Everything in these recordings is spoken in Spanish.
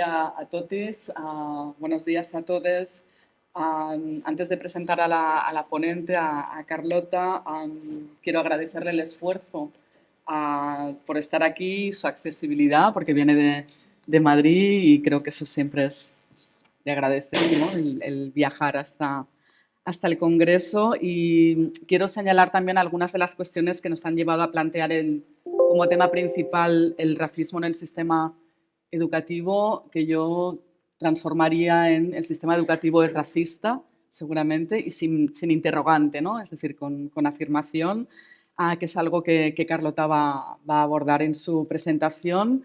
dia a totes, buenos días a todos. Antes de presentar a la ponente, a Carlota, quiero agradecerle el esfuerzo por estar aquí, su accesibilidad, porque viene de Madrid y creo que eso siempre es de agradecer, ¿no? El viajar hasta el Congreso. Y quiero señalar también algunas de las cuestiones que nos han llevado a plantear como tema principal el racismo en el sistema educativo, que yo transformaría en el sistema educativo es racista, seguramente, y sin interrogante, ¿no? Es decir, con afirmación, que es algo que Carlota va a abordar en su presentación.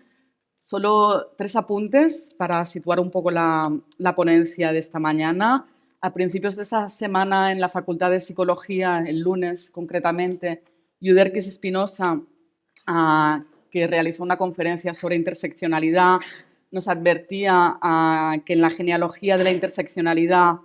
Solo 3 apuntes para situar un poco la ponencia de esta mañana. A principios de esta semana en la Facultad de Psicología, el lunes concretamente, Yuderquis Espinosa, que realizó una conferencia sobre interseccionalidad, nos advertía que en la genealogía de la interseccionalidad,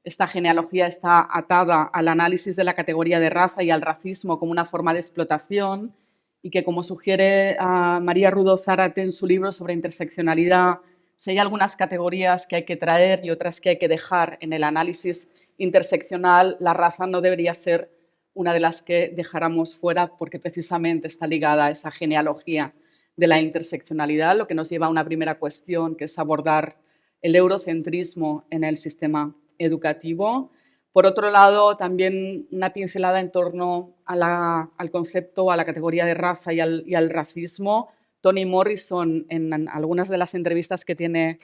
esta genealogía está atada al análisis de la categoría de raza y al racismo como una forma de explotación, y que, como sugiere María Rudó Zárate en su libro sobre interseccionalidad, si hay algunas categorías que hay que traer y otras que hay que dejar en el análisis interseccional, la raza no debería ser una de las que dejáramos fuera, porque precisamente está ligada a esa genealogía de la interseccionalidad, lo que nos lleva a una primera cuestión, que es abordar el eurocentrismo en el sistema educativo. Por otro lado, también una pincelada en torno al concepto, a la categoría de raza y al racismo. Toni Morrison, en algunas de las entrevistas que tiene,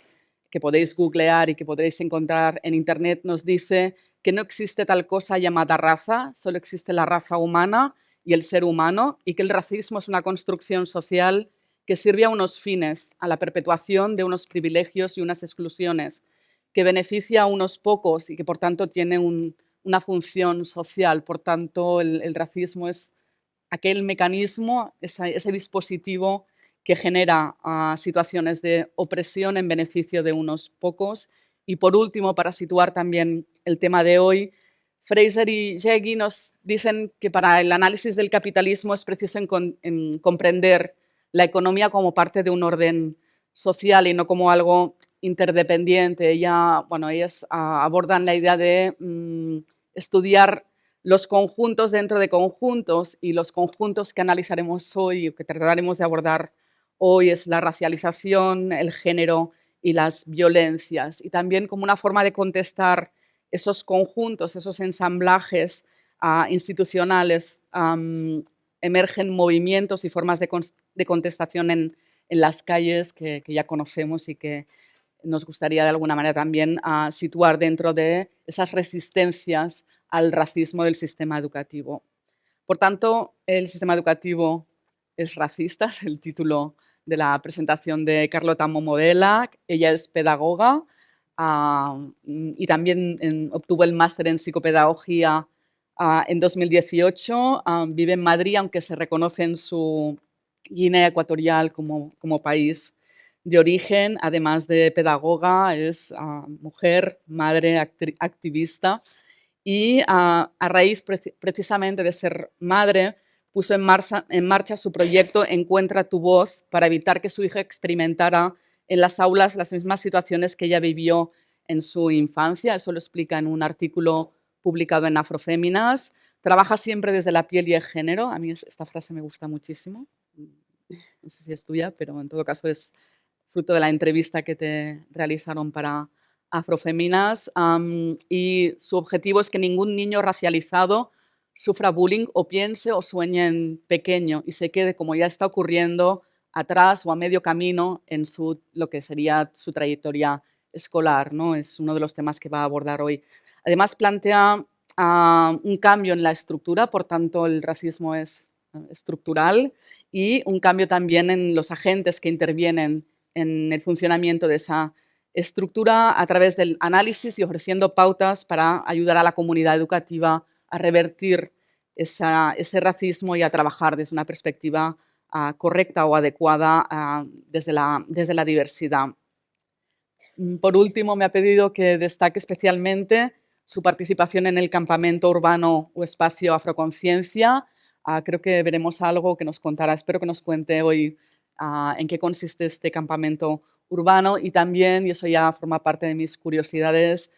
que podéis googlear y que podréis encontrar en internet, nos dice que no existe tal cosa llamada raza, solo existe la raza humana y el ser humano, y que el racismo es una construcción social que sirve a unos fines, a la perpetuación de unos privilegios y unas exclusiones, que beneficia a unos pocos y que, por tanto, tiene una función social. Por tanto, el racismo es aquel mecanismo, ese dispositivo que genera situaciones de opresión en beneficio de unos pocos. Y, por último, para situar también el tema de hoy, Fraser y Jeggi nos dicen que para el análisis del capitalismo es preciso comprender la economía como parte de un orden social y no como algo interdependiente. Ellas abordan la idea de estudiar los conjuntos dentro de conjuntos, y los conjuntos que analizaremos hoy o que trataremos de abordar hoy es la racialización, el género y las violencias. Y también, como una forma de contestar esos conjuntos, esos ensamblajes institucionales, emergen movimientos y formas de contestación en las calles que ya conocemos y que nos gustaría de alguna manera también situar dentro de esas resistencias al racismo del sistema educativo. Por tanto, el sistema educativo es racista, es el título de la presentación de Carlota Momodela. Ella es pedagoga y también obtuvo el máster en psicopedagogía en 2018. Vive en Madrid, aunque se reconoce en su Guinea Ecuatorial como país de origen. Además de pedagoga, es mujer, madre, activista, y a raíz precisamente de ser madre, puso en marcha su proyecto Encuentra tu voz, para evitar que su hija experimentara en las aulas las mismas situaciones que ella vivió en su infancia. Eso lo explica en un artículo publicado en Afroféminas. Trabaja siempre desde la piel y el género. A mí esta frase me gusta muchísimo. No sé si es tuya, pero en todo caso es fruto de la entrevista que te realizaron para Afroféminas. Y su objetivo es que ningún niño racializado sufra bullying o piense o sueñe en pequeño y se quede, como ya está ocurriendo, atrás o a medio camino en lo que sería su trayectoria escolar, ¿no? Es uno de los temas que va a abordar hoy. Además, plantea un cambio en la estructura, por tanto, el racismo es estructural, y un cambio también en los agentes que intervienen en el funcionamiento de esa estructura a través del análisis y ofreciendo pautas para ayudar a la comunidad educativa a revertir ese racismo y a trabajar desde una perspectiva correcta o adecuada desde la diversidad. Por último, me ha pedido que destaque especialmente su participación en el campamento urbano o espacio Afroconciencia. Creo que veremos algo que nos contará, espero que nos cuente hoy en qué consiste este campamento urbano y también, y eso ya forma parte de mis curiosidades,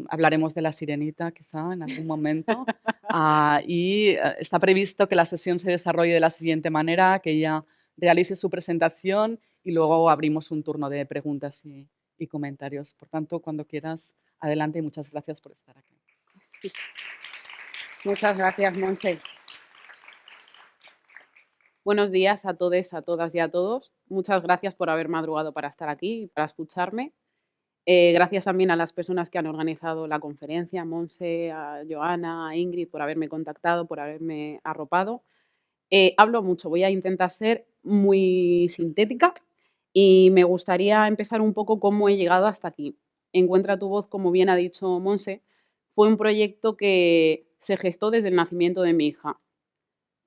hablaremos de La Sirenita quizá en algún momento. Está previsto que la sesión se desarrolle de la siguiente manera, que ella realice su presentación y luego abrimos un turno de preguntas y comentarios. Por tanto, cuando quieras, adelante y muchas gracias por estar aquí. Muchas gracias, Monse. Buenos días a todos, a todas y a todos. Muchas gracias por haber madrugado para estar aquí y para escucharme. Gracias también a las personas que han organizado la conferencia, a Monse, a Joana, a Ingrid, por haberme contactado, por haberme arropado. Hablo mucho, voy a intentar ser muy sintética y me gustaría empezar un poco cómo he llegado hasta aquí. Encuentra tu voz, como bien ha dicho Monse, fue un proyecto que se gestó desde el nacimiento de mi hija,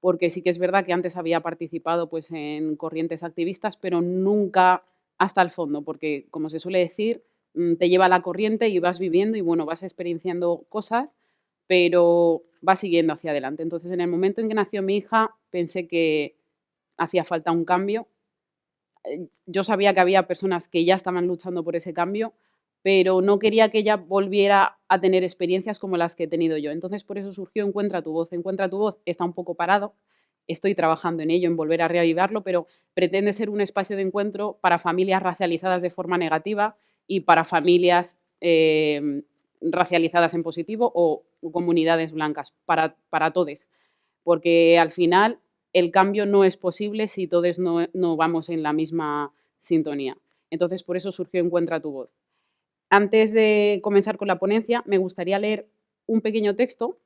porque sí que es verdad que antes había participado pues, en corrientes activistas, pero nunca hasta el fondo, porque como se suele decir, te lleva la corriente y vas viviendo y bueno, vas experienciando cosas, pero vas siguiendo hacia adelante. Entonces, en el momento en que nació mi hija, pensé que hacía falta un cambio. Yo sabía que había personas que ya estaban luchando por ese cambio, pero no quería que ella volviera a tener experiencias como las que he tenido yo. Entonces, por eso surgió Encuentra tu voz. Encuentra tu voz está un poco parado, estoy trabajando en ello, en volver a reavivarlo, pero pretende ser un espacio de encuentro para familias racializadas de forma negativa y para familias racializadas en positivo o comunidades blancas, para todos. Porque al final el cambio no es posible si todos no vamos en la misma sintonía. Entonces, por eso surgió Encuentra tu voz. Antes de comenzar con la ponencia, me gustaría leer un pequeño texto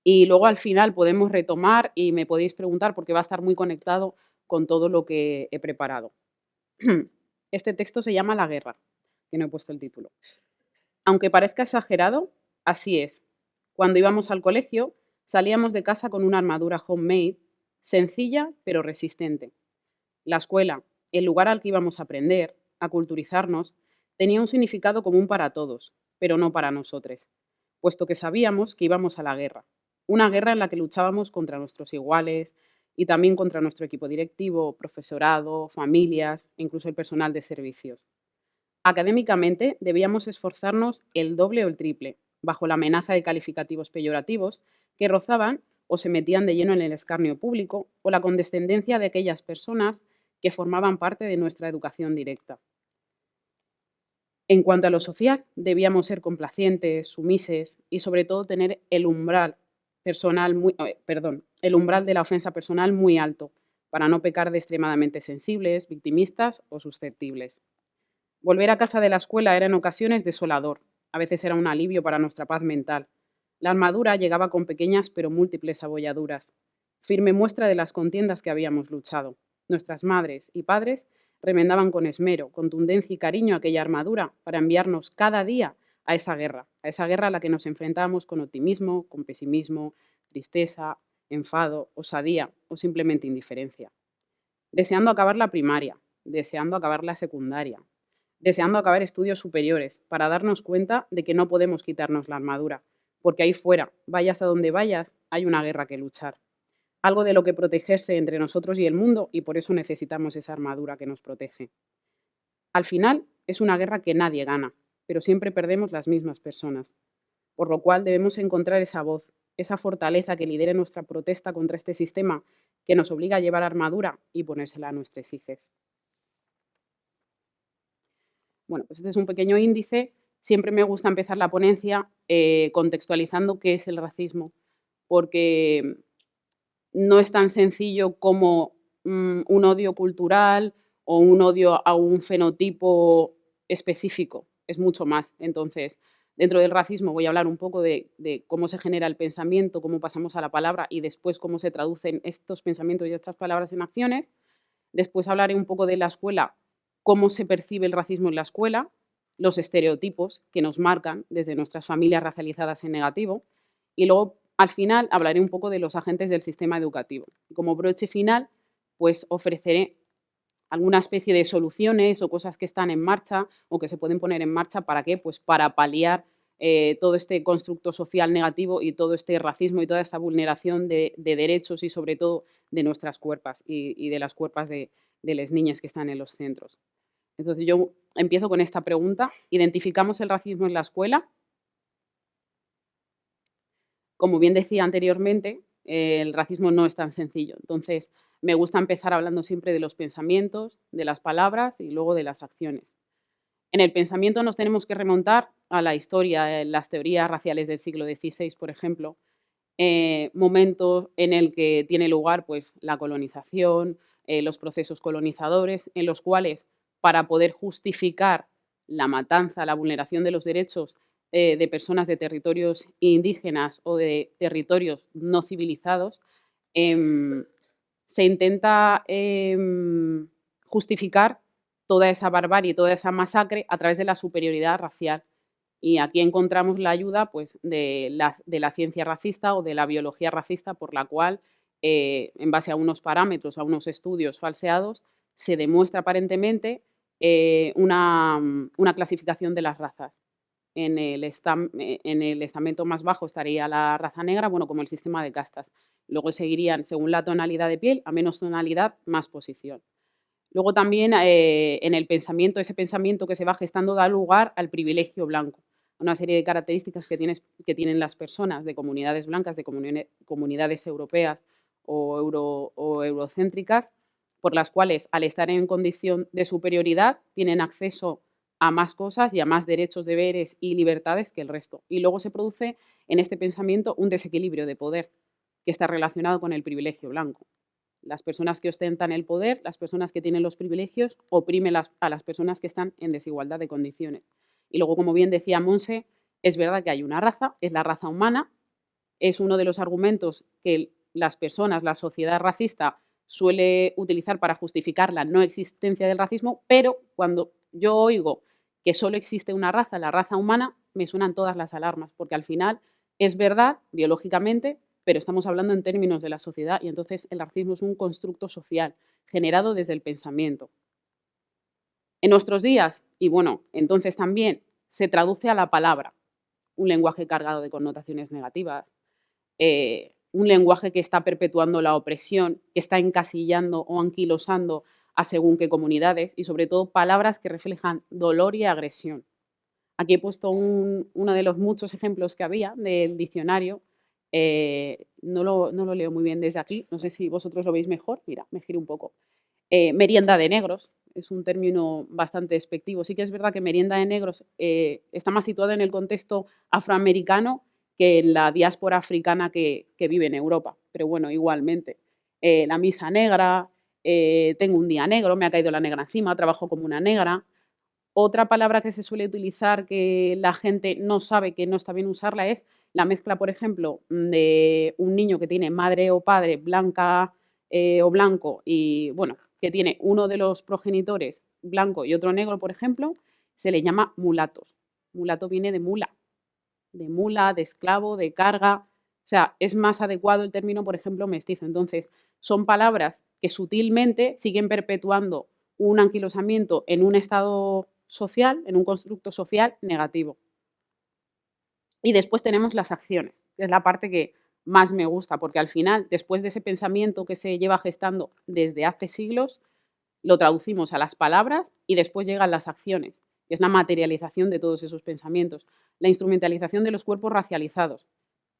y luego al final podemos retomar y me podéis preguntar porque va a estar muy conectado con todo lo que he preparado. Este texto se llama La guerra, que no he puesto el título. Aunque parezca exagerado, así es. Cuando íbamos al colegio, salíamos de casa con una armadura homemade, sencilla pero resistente. La escuela, el lugar al que íbamos a aprender, a culturizarnos, tenía un significado común para todos, pero no para nosotros, puesto que sabíamos que íbamos a la guerra. Una guerra en la que luchábamos contra nuestros iguales y también contra nuestro equipo directivo, profesorado, familias e incluso el personal de servicios. Académicamente, debíamos esforzarnos el doble o el triple, bajo la amenaza de calificativos peyorativos que rozaban o se metían de lleno en el escarnio público o la condescendencia de aquellas personas que formaban parte de nuestra educación directa. En cuanto a lo social, debíamos ser complacientes, sumises y sobre todo tener el umbral de la ofensa personal muy alto para no pecar de extremadamente sensibles, victimistas o susceptibles. Volver a casa de la escuela era en ocasiones desolador, a veces era un alivio para nuestra paz mental. La armadura llegaba con pequeñas pero múltiples abolladuras, firme muestra de las contiendas que habíamos luchado. Nuestras madres y padres remendaban con esmero, contundencia y cariño aquella armadura para enviarnos cada día a esa guerra a la que nos enfrentábamos con optimismo, con pesimismo, tristeza, enfado, osadía o simplemente indiferencia. Deseando acabar la primaria, deseando acabar la secundaria, deseando acabar estudios superiores, para darnos cuenta de que no podemos quitarnos la armadura, porque ahí fuera, vayas a donde vayas, hay una guerra que luchar. Algo de lo que protegerse entre nosotros y el mundo, y por eso necesitamos esa armadura que nos protege. Al final, es una guerra que nadie gana, pero siempre perdemos las mismas personas, por lo cual debemos encontrar esa voz, esa fortaleza que lidere nuestra protesta contra este sistema que nos obliga a llevar armadura y ponérsela a nuestros hijos. Bueno, pues este es un pequeño índice. Siempre me gusta empezar la ponencia contextualizando qué es el racismo, porque no es tan sencillo como un odio cultural o un odio a un fenotipo específico, es mucho más. Entonces, dentro del racismo voy a hablar un poco de cómo se genera el pensamiento, cómo pasamos a la palabra y después cómo se traducen estos pensamientos y estas palabras en acciones. Después hablaré un poco de la escuela, cómo se percibe el racismo en la escuela, los estereotipos que nos marcan desde nuestras familias racializadas en negativo y luego al final hablaré un poco de los agentes del sistema educativo. Y como broche final, pues ofreceré alguna especie de soluciones o cosas que están en marcha o que se pueden poner en marcha. ¿Para qué? Pues para paliar todo este constructo social negativo y todo este racismo y toda esta vulneración de derechos y sobre todo de nuestras cuerpas y de las cuerpas de las niñas que están en los centros. Entonces yo empiezo con esta pregunta. ¿Identificamos el racismo en la escuela? Como bien decía anteriormente, el racismo no es tan sencillo. Entonces, me gusta empezar hablando siempre de los pensamientos, de las palabras y luego de las acciones. En el pensamiento nos tenemos que remontar a la historia, las teorías raciales del siglo XVI, por ejemplo, momentos en el que tiene lugar pues, la colonización, los procesos colonizadores, en los cuales, para poder justificar la matanza, la vulneración de los derechos de personas de territorios indígenas o de territorios no civilizados, em, se intenta justificar toda esa barbarie, toda esa masacre a través de la superioridad racial. Y aquí encontramos la ayuda pues, de la ciencia racista o de la biología racista, por la cual, en base a unos parámetros, a unos estudios falseados, se demuestra aparentemente una clasificación de las razas. En el estamento más bajo estaría la raza negra, bueno, como el sistema de castas. Luego seguirían, según la tonalidad de piel, a menos tonalidad, más posición. Luego también en el pensamiento, ese pensamiento que se va gestando da lugar al privilegio blanco, una serie de características que tienen las personas de comunidades blancas, de comunidades europeas o eurocéntricas, por las cuales al estar en condición de superioridad tienen acceso a más cosas y a más derechos, deberes y libertades que el resto. Y luego se produce en este pensamiento un desequilibrio de poder que está relacionado con el privilegio blanco. Las personas que ostentan el poder, las personas que tienen los privilegios, oprimen a las personas que están en desigualdad de condiciones. Y luego, como bien decía Monse, es verdad que hay una raza, es la raza humana, es uno de los argumentos que las personas, la sociedad racista suele utilizar para justificar la no existencia del racismo, pero cuando yo oigo que solo existe una raza, la raza humana, me suenan todas las alarmas, porque al final es verdad, biológicamente, pero estamos hablando en términos de la sociedad y entonces el racismo es un constructo social generado desde el pensamiento. En nuestros días, y bueno, entonces también se traduce a la palabra, un lenguaje cargado de connotaciones negativas, un lenguaje que está perpetuando la opresión, que está encasillando o anquilosando a según qué comunidades y sobre todo palabras que reflejan dolor y agresión. Aquí he puesto uno de los muchos ejemplos que había del diccionario. No lo leo muy bien desde aquí, no sé si vosotros lo veis mejor. Mira, me giro un poco. Merienda de negros es un término bastante despectivo. Sí que es verdad que merienda de negros está más situada en el contexto afroamericano que en la diáspora africana que vive en Europa. Pero bueno, igualmente. La misa negra, tengo un día negro, me ha caído la negra encima, trabajo como una negra. Otra palabra que se suele utilizar que la gente no sabe que no está bien usarla es la mezcla, por ejemplo, de un niño que tiene madre o padre blanca o blanco y, bueno, que tiene uno de los progenitores blanco y otro negro, por ejemplo, se le llama mulatos. Mulato viene de mula, de esclavo, de carga. O sea, es más adecuado el término, por ejemplo, mestizo. Entonces, son palabras que sutilmente siguen perpetuando un anquilosamiento en un estado social, en un constructo social negativo. Y después tenemos las acciones, que es la parte que más me gusta, porque al final, después de ese pensamiento que se lleva gestando desde hace siglos, lo traducimos a las palabras y después llegan las acciones, que es la materialización de todos esos pensamientos, la instrumentalización de los cuerpos racializados.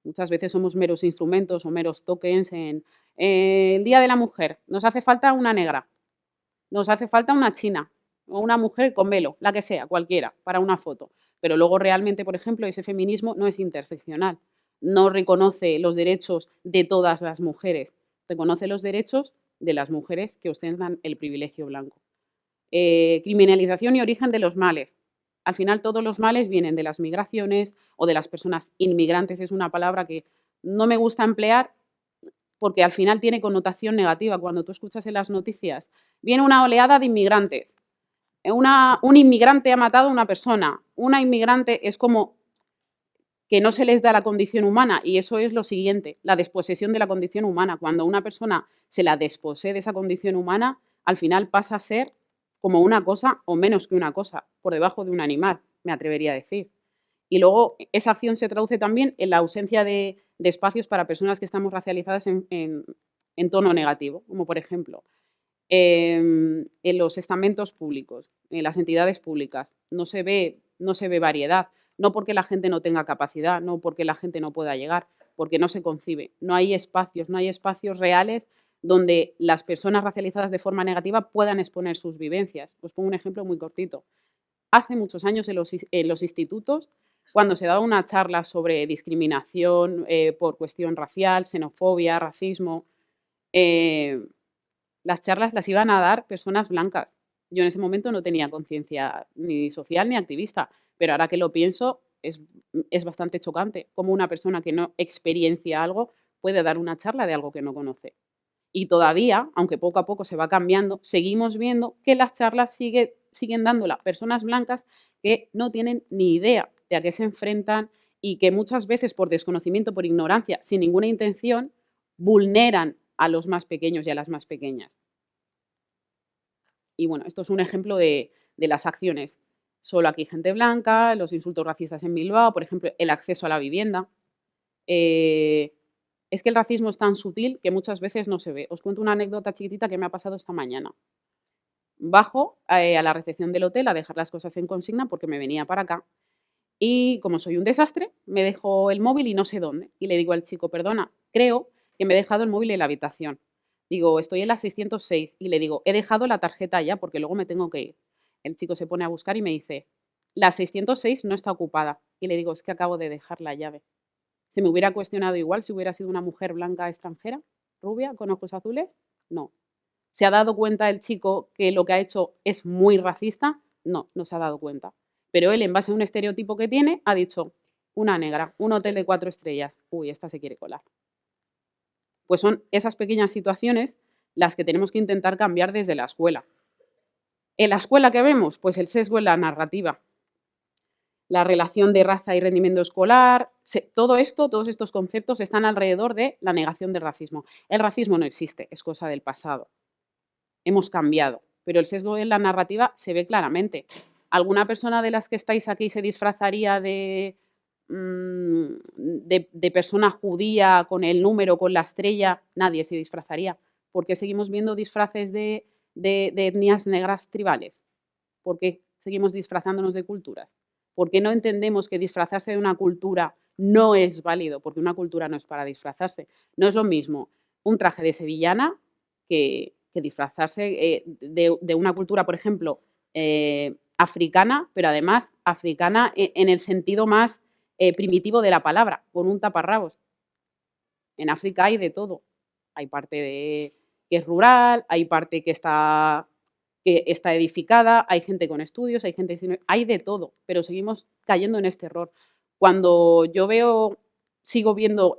Muchas veces somos meros instrumentos o meros tokens en el Día de la Mujer. Nos hace falta una negra, nos hace falta una china o una mujer con velo, la que sea, cualquiera, para una foto. Pero luego realmente, por ejemplo, ese feminismo no es interseccional, no reconoce los derechos de todas las mujeres, reconoce los derechos de las mujeres que ostentan el privilegio blanco. Criminalización y origen de los males. Al final todos los males vienen de las migraciones o de las personas inmigrantes. Es una palabra que no me gusta emplear porque al final tiene connotación negativa. Cuando tú escuchas en las noticias, viene una oleada de inmigrantes. Un inmigrante ha matado a una persona. Una inmigrante es como que no se les da la condición humana y eso es lo siguiente, la desposesión de la condición humana. Cuando a una persona se la desposee de esa condición humana, al final pasa a ser como una cosa o menos que una cosa, por debajo de un animal, me atrevería a decir. Y luego esa acción se traduce también en la ausencia de espacios para personas que estamos racializadas en tono negativo, como por ejemplo, En los estamentos públicos, en las entidades públicas, no se ve variedad, no porque la gente no tenga capacidad, no porque la gente no pueda llegar, porque no se concibe. No hay espacios reales donde las personas racializadas de forma negativa puedan exponer sus vivencias. Os pongo un ejemplo muy cortito. Hace muchos años en los institutos, cuando se daba una charla sobre discriminación por cuestión racial, xenofobia, racismo, las charlas las iban a dar personas blancas. Yo en ese momento no tenía conciencia ni social ni activista, pero ahora que lo pienso es bastante chocante cómo una persona que no experiencia algo puede dar una charla de algo que no conoce. Y todavía, aunque poco a poco se va cambiando, seguimos viendo que las charlas siguen dándolas personas blancas que no tienen ni idea de a qué se enfrentan y que muchas veces por desconocimiento, por ignorancia, sin ninguna intención, vulneran a los más pequeños y a las más pequeñas. Y bueno, esto es un ejemplo de las acciones. Solo aquí gente blanca, los insultos racistas en Bilbao, por ejemplo, el acceso a la vivienda. Es que el racismo es tan sutil que muchas veces no se ve. Os cuento una anécdota chiquitita que me ha pasado esta mañana. Bajo a la recepción del hotel a dejar las cosas en consigna porque me venía para acá. Y como soy un desastre, me dejo el móvil y no sé dónde. Y le digo al chico, perdona, creo que me he dejado el móvil en la habitación. Digo, estoy en la 606 y le digo, he dejado la tarjeta ya porque luego me tengo que ir. El chico se pone a buscar y me dice, la 606 no está ocupada. Y le digo, es que acabo de dejar la llave. ¿Se me hubiera cuestionado igual si hubiera sido una mujer blanca extranjera, rubia, con ojos azules? No. ¿Se ha dado cuenta el chico que lo que ha hecho es muy racista? No, no se ha dado cuenta. Pero él, en base a un estereotipo que tiene, ha dicho, una negra, un hotel de 4 estrellas. Uy, esta se quiere colar. Pues son esas pequeñas situaciones las que tenemos que intentar cambiar desde la escuela. ¿En la escuela qué vemos? Pues el sesgo en la narrativa. La relación de raza y rendimiento escolar, todo esto, todos estos conceptos están alrededor de la negación del racismo. El racismo no existe, es cosa del pasado. Hemos cambiado, pero el sesgo en la narrativa se ve claramente. ¿Alguna persona de las que estáis aquí se disfrazaría de persona judía con el número, con la estrella? Nadie se disfrazaría. ¿Por qué seguimos viendo disfraces de etnias negras tribales? ¿Por qué seguimos disfrazándonos de culturas? ¿Por qué no entendemos que disfrazarse de una cultura no es válido? Porque una cultura no es para disfrazarse. No es lo mismo un traje de sevillana que disfrazarse de una cultura, por ejemplo, africana, pero además africana en el sentido más primitivo de la palabra, con un taparrabos. En África hay de todo. Hay parte que es rural, hay parte que está edificada, hay gente con estudios, hay de todo, pero seguimos cayendo en este error. Cuando yo sigo viendo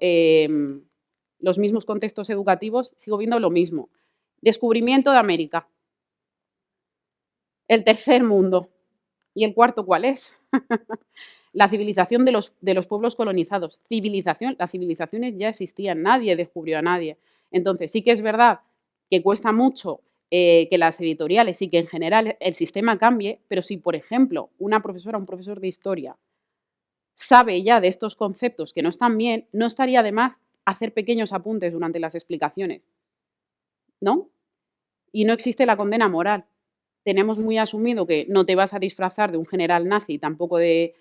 los mismos contextos educativos, sigo viendo lo mismo. Descubrimiento de América. El tercer mundo. ¿Y el cuarto cuál es? La civilización de los pueblos colonizados. Las civilizaciones ya existían, nadie descubrió a nadie. Entonces, sí que es verdad que cuesta mucho que las editoriales y que en general el sistema cambie, pero si, por ejemplo, una profesora o un profesor de historia sabe ya de estos conceptos que no están bien, no estaría de más hacer pequeños apuntes durante las explicaciones, ¿no? Y no existe la condena moral. Tenemos muy asumido que no te vas a disfrazar de un general nazi, tampoco de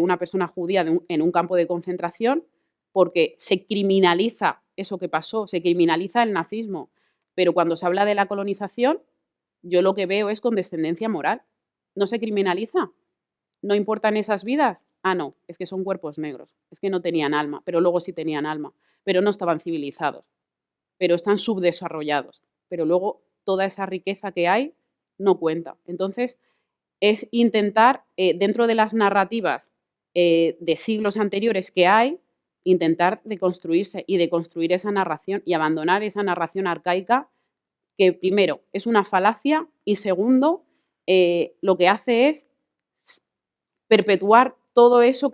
una persona judía en un campo de concentración, porque se criminaliza eso que pasó, se criminaliza el nazismo. Pero cuando se habla de la colonización, yo lo que veo es condescendencia moral. ¿No se criminaliza? ¿No importan esas vidas? Ah, no, es que son cuerpos negros, es que no tenían alma, pero luego sí tenían alma, pero no estaban civilizados, pero están subdesarrollados, pero luego toda esa riqueza que hay no cuenta. Entonces, es intentar, dentro de las narrativas de siglos anteriores que hay, intentar deconstruirse y deconstruir esa narración y abandonar esa narración arcaica que, primero, es una falacia y, segundo, lo que hace es perpetuar todo eso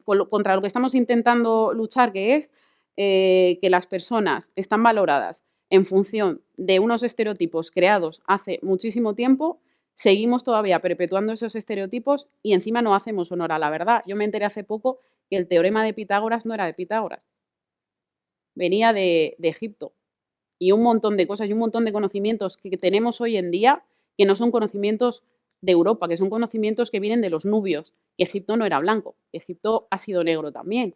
contra lo que estamos intentando luchar, que es que las personas están valoradas en función de unos estereotipos creados hace muchísimo tiempo. Seguimos todavía perpetuando esos estereotipos y encima no hacemos honor a la verdad. Yo me enteré hace poco que el teorema de Pitágoras no era de Pitágoras, venía de Egipto. y un montón de cosas y un montón de conocimientos que tenemos hoy en día que no son conocimientos de Europa, que son conocimientos que vienen de los nubios. Y Egipto no era blanco, Egipto ha sido negro también.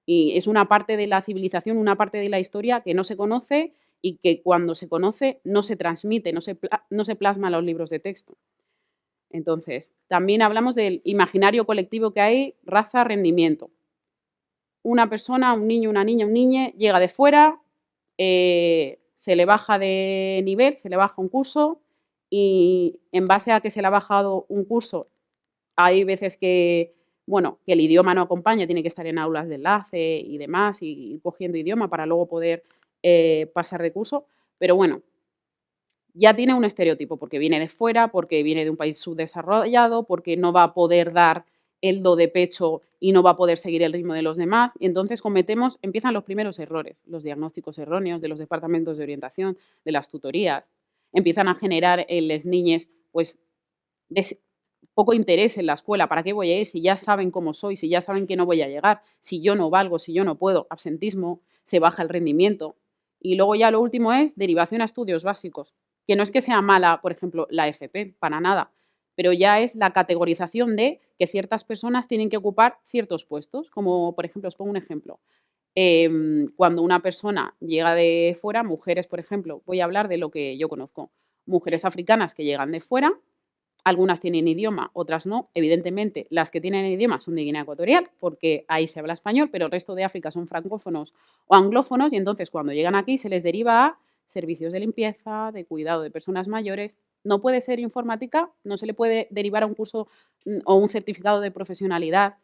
Y es una parte de la civilización, una parte de la historia que no se conoce y que cuando se conoce no se transmite, no se plasma en los libros de texto. Entonces, también hablamos del imaginario colectivo que hay, raza, rendimiento. Una persona, un niño, una niña, un niño, llega de fuera, se le baja de nivel, se le baja un curso y en base a que se le ha bajado un curso, hay veces que, bueno, que el idioma no acompaña, tiene que estar en aulas de enlace y demás, y ir cogiendo idioma para luego poder pasar de curso, pero bueno, ya tiene un estereotipo, porque viene de fuera, porque viene de un país subdesarrollado, porque no va a poder dar el do de pecho y no va a poder seguir el ritmo de los demás. Y entonces empiezan los primeros errores, los diagnósticos erróneos de los departamentos de orientación, de las tutorías. Empiezan a generar en las niñas, pues, poco interés en la escuela. ¿Para qué voy a ir si ya saben cómo soy, si ya saben que no voy a llegar, si yo no valgo, si yo no puedo? Absentismo, se baja el rendimiento. Y luego ya lo último es derivación a estudios básicos, que no es que sea mala, por ejemplo, la FP, para nada, pero ya es la categorización de que ciertas personas tienen que ocupar ciertos puestos, como por ejemplo, os pongo un ejemplo. Cuando una persona llega de fuera, mujeres, por ejemplo, voy a hablar de lo que yo conozco, mujeres africanas que llegan de fuera, algunas tienen idioma, otras no. Evidentemente, las que tienen idioma son de Guinea Ecuatorial, porque ahí se habla español, pero el resto de África son francófonos o anglófonos, y entonces cuando llegan aquí se les deriva a servicios de limpieza, de cuidado de personas mayores. No puede ser informática, no se le puede derivar a un curso o un certificado de profesionalidad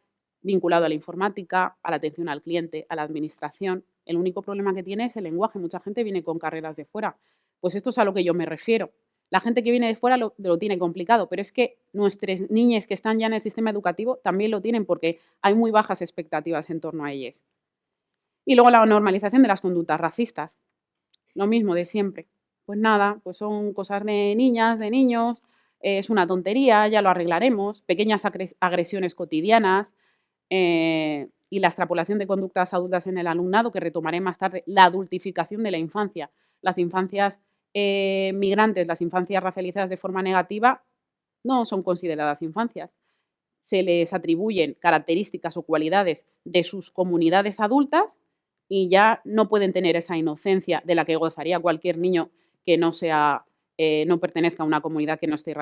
vinculado a la informática, a la atención al cliente, a la administración. El único problema que tiene es el lenguaje. Mucha gente viene con carreras de fuera. Pues esto es a lo que yo me refiero. La gente que viene de fuera lo tiene complicado, pero es que nuestras niñas que están ya en el sistema educativo también lo tienen porque hay muy bajas expectativas en torno a ellas. Y luego la normalización de las conductas racistas, lo mismo de siempre. Pues nada, pues son cosas de niñas, de niños, es una tontería, ya lo arreglaremos, pequeñas agresiones cotidianas y la extrapolación de conductas adultas en el alumnado, que retomaré más tarde, la adultificación de la infancia. Las infancias migrantes, las infancias racializadas de forma negativa, no son consideradas infancias. Se les atribuyen características o cualidades de sus comunidades adultas y ya no pueden tener esa inocencia de la que gozaría cualquier niño que no sea, no pertenezca a una comunidad que no esté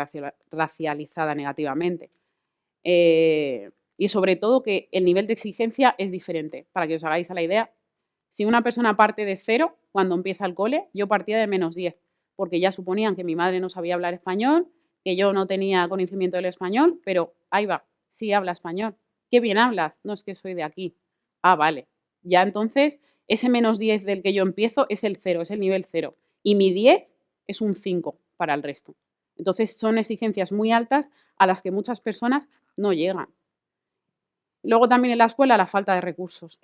racializada negativamente. Y sobre todo que el nivel de exigencia es diferente. Para que os hagáis a la idea, si una persona parte de 0 cuando empieza el cole, yo partía de -10, porque ya suponían que mi madre no sabía hablar español, que yo no tenía conocimiento del español, pero ahí va, sí habla español. ¿Qué bien hablas? No, es que soy de aquí. Ah, vale. Ya entonces, ese -10 del que yo empiezo es el 0, es el nivel 0. Y mi 10 es un 5 para el resto. Entonces, son exigencias muy altas a las que muchas personas no llegan. Luego también en la escuela la falta de recursos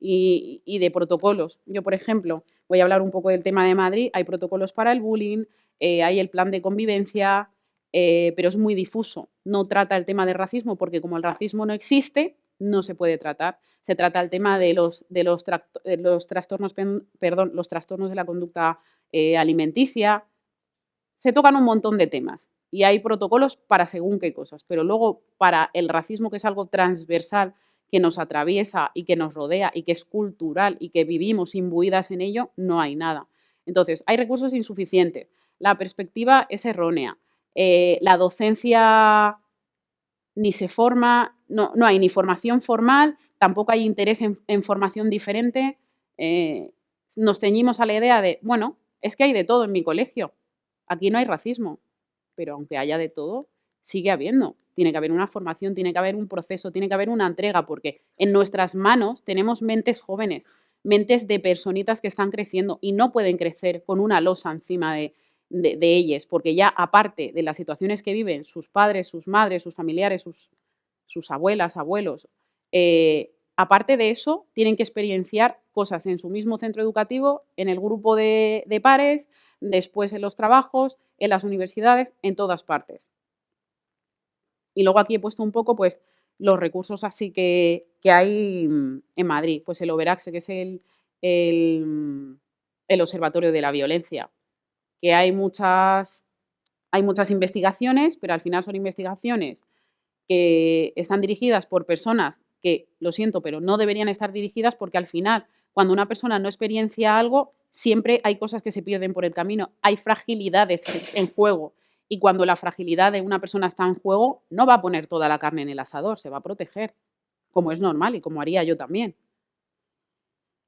y de protocolos. Yo, por ejemplo, voy a hablar un poco del tema de Madrid. Hay protocolos para el bullying, hay el plan de convivencia, pero es muy difuso. No trata el tema de racismo porque como el racismo no existe, no se puede tratar. Se trata el tema de los trastornos de la conducta alimenticia. Se tocan un montón de temas y hay protocolos para según qué cosas, pero luego para el racismo, que es algo transversal, que nos atraviesa y que nos rodea y que es cultural y que vivimos imbuidas en ello, no hay nada. Entonces, hay recursos insuficientes, la perspectiva es errónea, la docencia ni se forma, no hay ni formación formal, tampoco hay interés en formación diferente. Nos ceñimos a la idea de, bueno, es que hay de todo en mi colegio, aquí no hay racismo, pero aunque haya de todo, sigue habiendo. Tiene que haber una formación, tiene que haber un proceso, tiene que haber una entrega, porque en nuestras manos tenemos mentes jóvenes, mentes de personitas que están creciendo y no pueden crecer con una losa encima de ellas, porque ya aparte de las situaciones que viven sus padres, sus madres, sus familiares, sus abuelas, abuelos, aparte de eso, tienen que experienciar cosas en su mismo centro educativo, en el grupo de pares, después en los trabajos, en las universidades, en todas partes. Y luego aquí he puesto un poco pues los recursos así que hay en Madrid. Pues el Overaxe, que es el el Observatorio de la Violencia, que hay muchas investigaciones, pero al final son investigaciones que están dirigidas por personas que, lo siento, pero no deberían estar dirigidas, porque al final, cuando una persona no experiencia algo, siempre hay cosas que se pierden por el camino, hay fragilidades en juego, y cuando la fragilidad de una persona está en juego, no va a poner toda la carne en el asador, se va a proteger, como es normal y como haría yo también.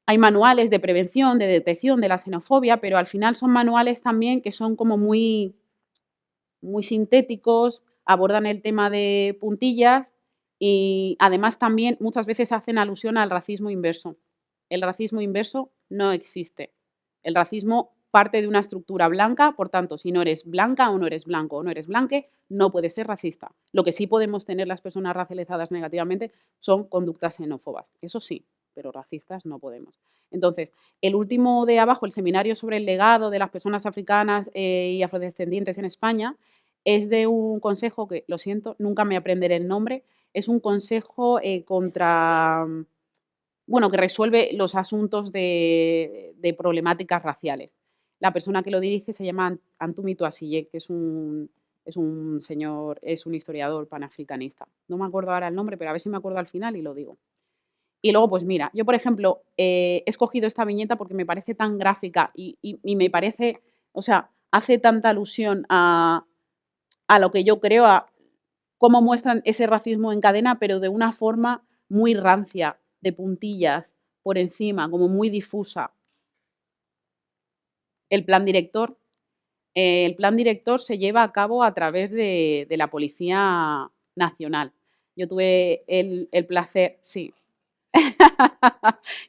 Hay manuales de prevención, de detección de la xenofobia, pero al final son manuales también que son como muy sintéticos, abordan el tema de puntillas y además también muchas veces hacen alusión al racismo inverso. El racismo inverso no existe. El racismo parte de una estructura blanca, por tanto, si no eres blanca o no eres blanco o no eres blanque, no puedes ser racista. Lo que sí podemos tener las personas racializadas negativamente son conductas xenófobas. Eso sí, pero racistas no podemos. Entonces, el último de abajo, el seminario sobre el legado de las personas africanas y afrodescendientes en España, es de un consejo que, lo siento, nunca me aprenderé el nombre, es un consejo que resuelve los asuntos de problemáticas raciales. La persona que lo dirige se llama Antumi Tuasille, que es un señor, es un historiador panafricanista. No me acuerdo ahora el nombre, pero a ver si me acuerdo al final y lo digo. Y luego, pues mira, yo por ejemplo he escogido esta viñeta porque me parece tan gráfica y me parece, o sea, hace tanta alusión a lo que yo creo, a cómo muestran ese racismo en cadena, pero de una forma muy rancia, de puntillas, por encima, como muy difusa. El plan director. El plan director se lleva a cabo a través de la Policía Nacional. Yo tuve el placer, sí.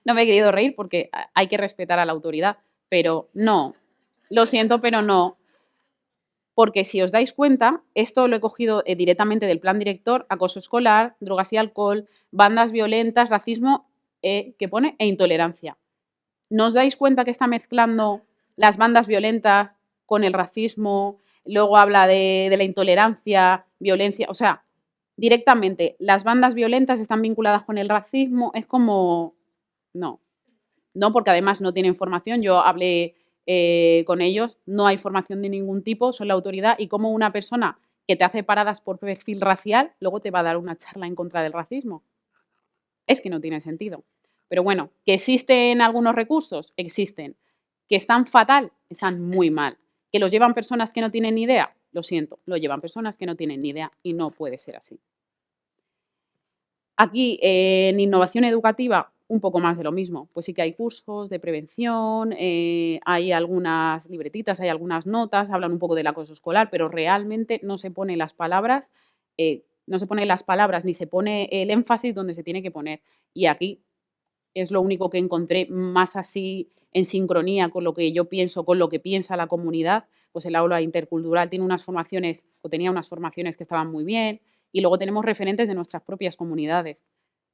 No me he querido reír porque hay que respetar a la autoridad, pero no, lo siento, pero no. Porque si os dais cuenta, esto lo he cogido directamente del plan director, acoso escolar, drogas y alcohol, bandas violentas, racismo, que pone, e intolerancia. ¿No os dais cuenta que está mezclando las bandas violentas con el racismo? Luego habla de la intolerancia, violencia, o sea, directamente las bandas violentas están vinculadas con el racismo, es como, no, porque además no tienen formación. Yo hablé con ellos, no hay formación de ningún tipo, son la autoridad, y como una persona que te hace paradas por perfil racial, luego te va a dar una charla en contra del racismo. Es que no tiene sentido. Pero bueno, ¿que existen algunos recursos? Existen. ¿Que están fatal? Están muy mal. ¿Que los llevan personas que no tienen ni idea? Lo siento, lo llevan personas que no tienen ni idea y no puede ser así. Aquí, en innovación educativa, un poco más de lo mismo. Pues sí que hay cursos de prevención, hay algunas libretitas, hay algunas notas, hablan un poco del acoso escolar, pero realmente no se ponen las palabras, ni se pone el énfasis donde se tiene que poner. Y aquí es lo único que encontré más así en sincronía con lo que yo pienso, con lo que piensa la comunidad. Pues el aula intercultural tiene unas formaciones, o tenía unas formaciones que estaban muy bien, y luego tenemos referentes de nuestras propias comunidades.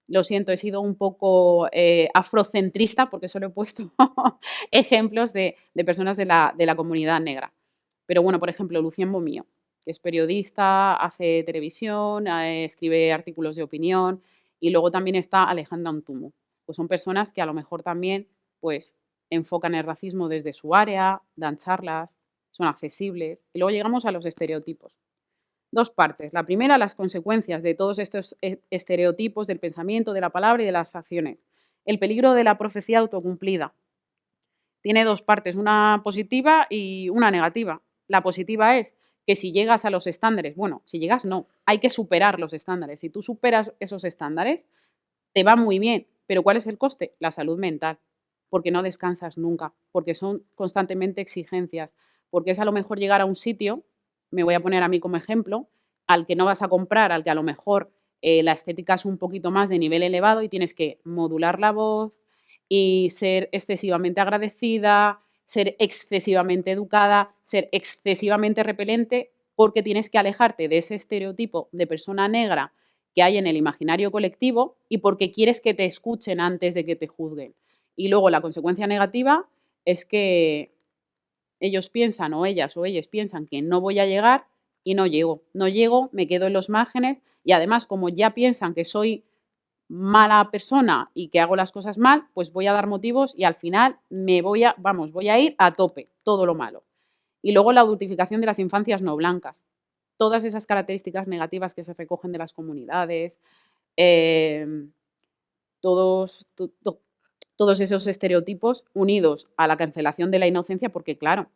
Lo siento, he sido un poco afrocentrista porque solo he puesto ejemplos de personas de la comunidad negra. Pero bueno, por ejemplo, Lucien Bomío, que es periodista, hace televisión, escribe artículos de opinión, y luego también está Alejandra Ontumo. Pues son personas que a lo mejor también pues, enfocan el racismo desde su área, dan charlas, son accesibles. Y luego llegamos a los estereotipos. Dos partes. La primera, las consecuencias de todos estos estereotipos del pensamiento, de la palabra y de las acciones. El peligro de la profecía autocumplida. Tiene dos partes, una positiva y una negativa. La positiva es que si llegas a los estándares, bueno, si llegas no, hay que superar los estándares. Si tú superas esos estándares, te va muy bien. Pero ¿cuál es el coste? La salud mental. Porque no descansas nunca, porque son constantemente exigencias, porque es a lo mejor llegar a un sitio, me voy a poner a mí como ejemplo, al que no vas a comprar, al que a lo mejor la estética es un poquito más de nivel elevado y tienes que modular la voz y ser excesivamente agradecida, ser excesivamente educada, ser excesivamente repelente, porque tienes que alejarte de ese estereotipo de persona negra que hay en el imaginario colectivo y porque quieres que te escuchen antes de que te juzguen. Y luego la consecuencia negativa es que ellos piensan o ellas piensan que no voy a llegar y no llego. No llego, me quedo en los márgenes y además como ya piensan que soy mala persona y que hago las cosas mal, pues voy a dar motivos y al final voy a ir a tope, todo lo malo. Y luego la adultificación de las infancias no blancas. Todas esas características negativas que se recogen de las comunidades, eh, todos esos estereotipos unidos a la cancelación de la inocencia, porque claro,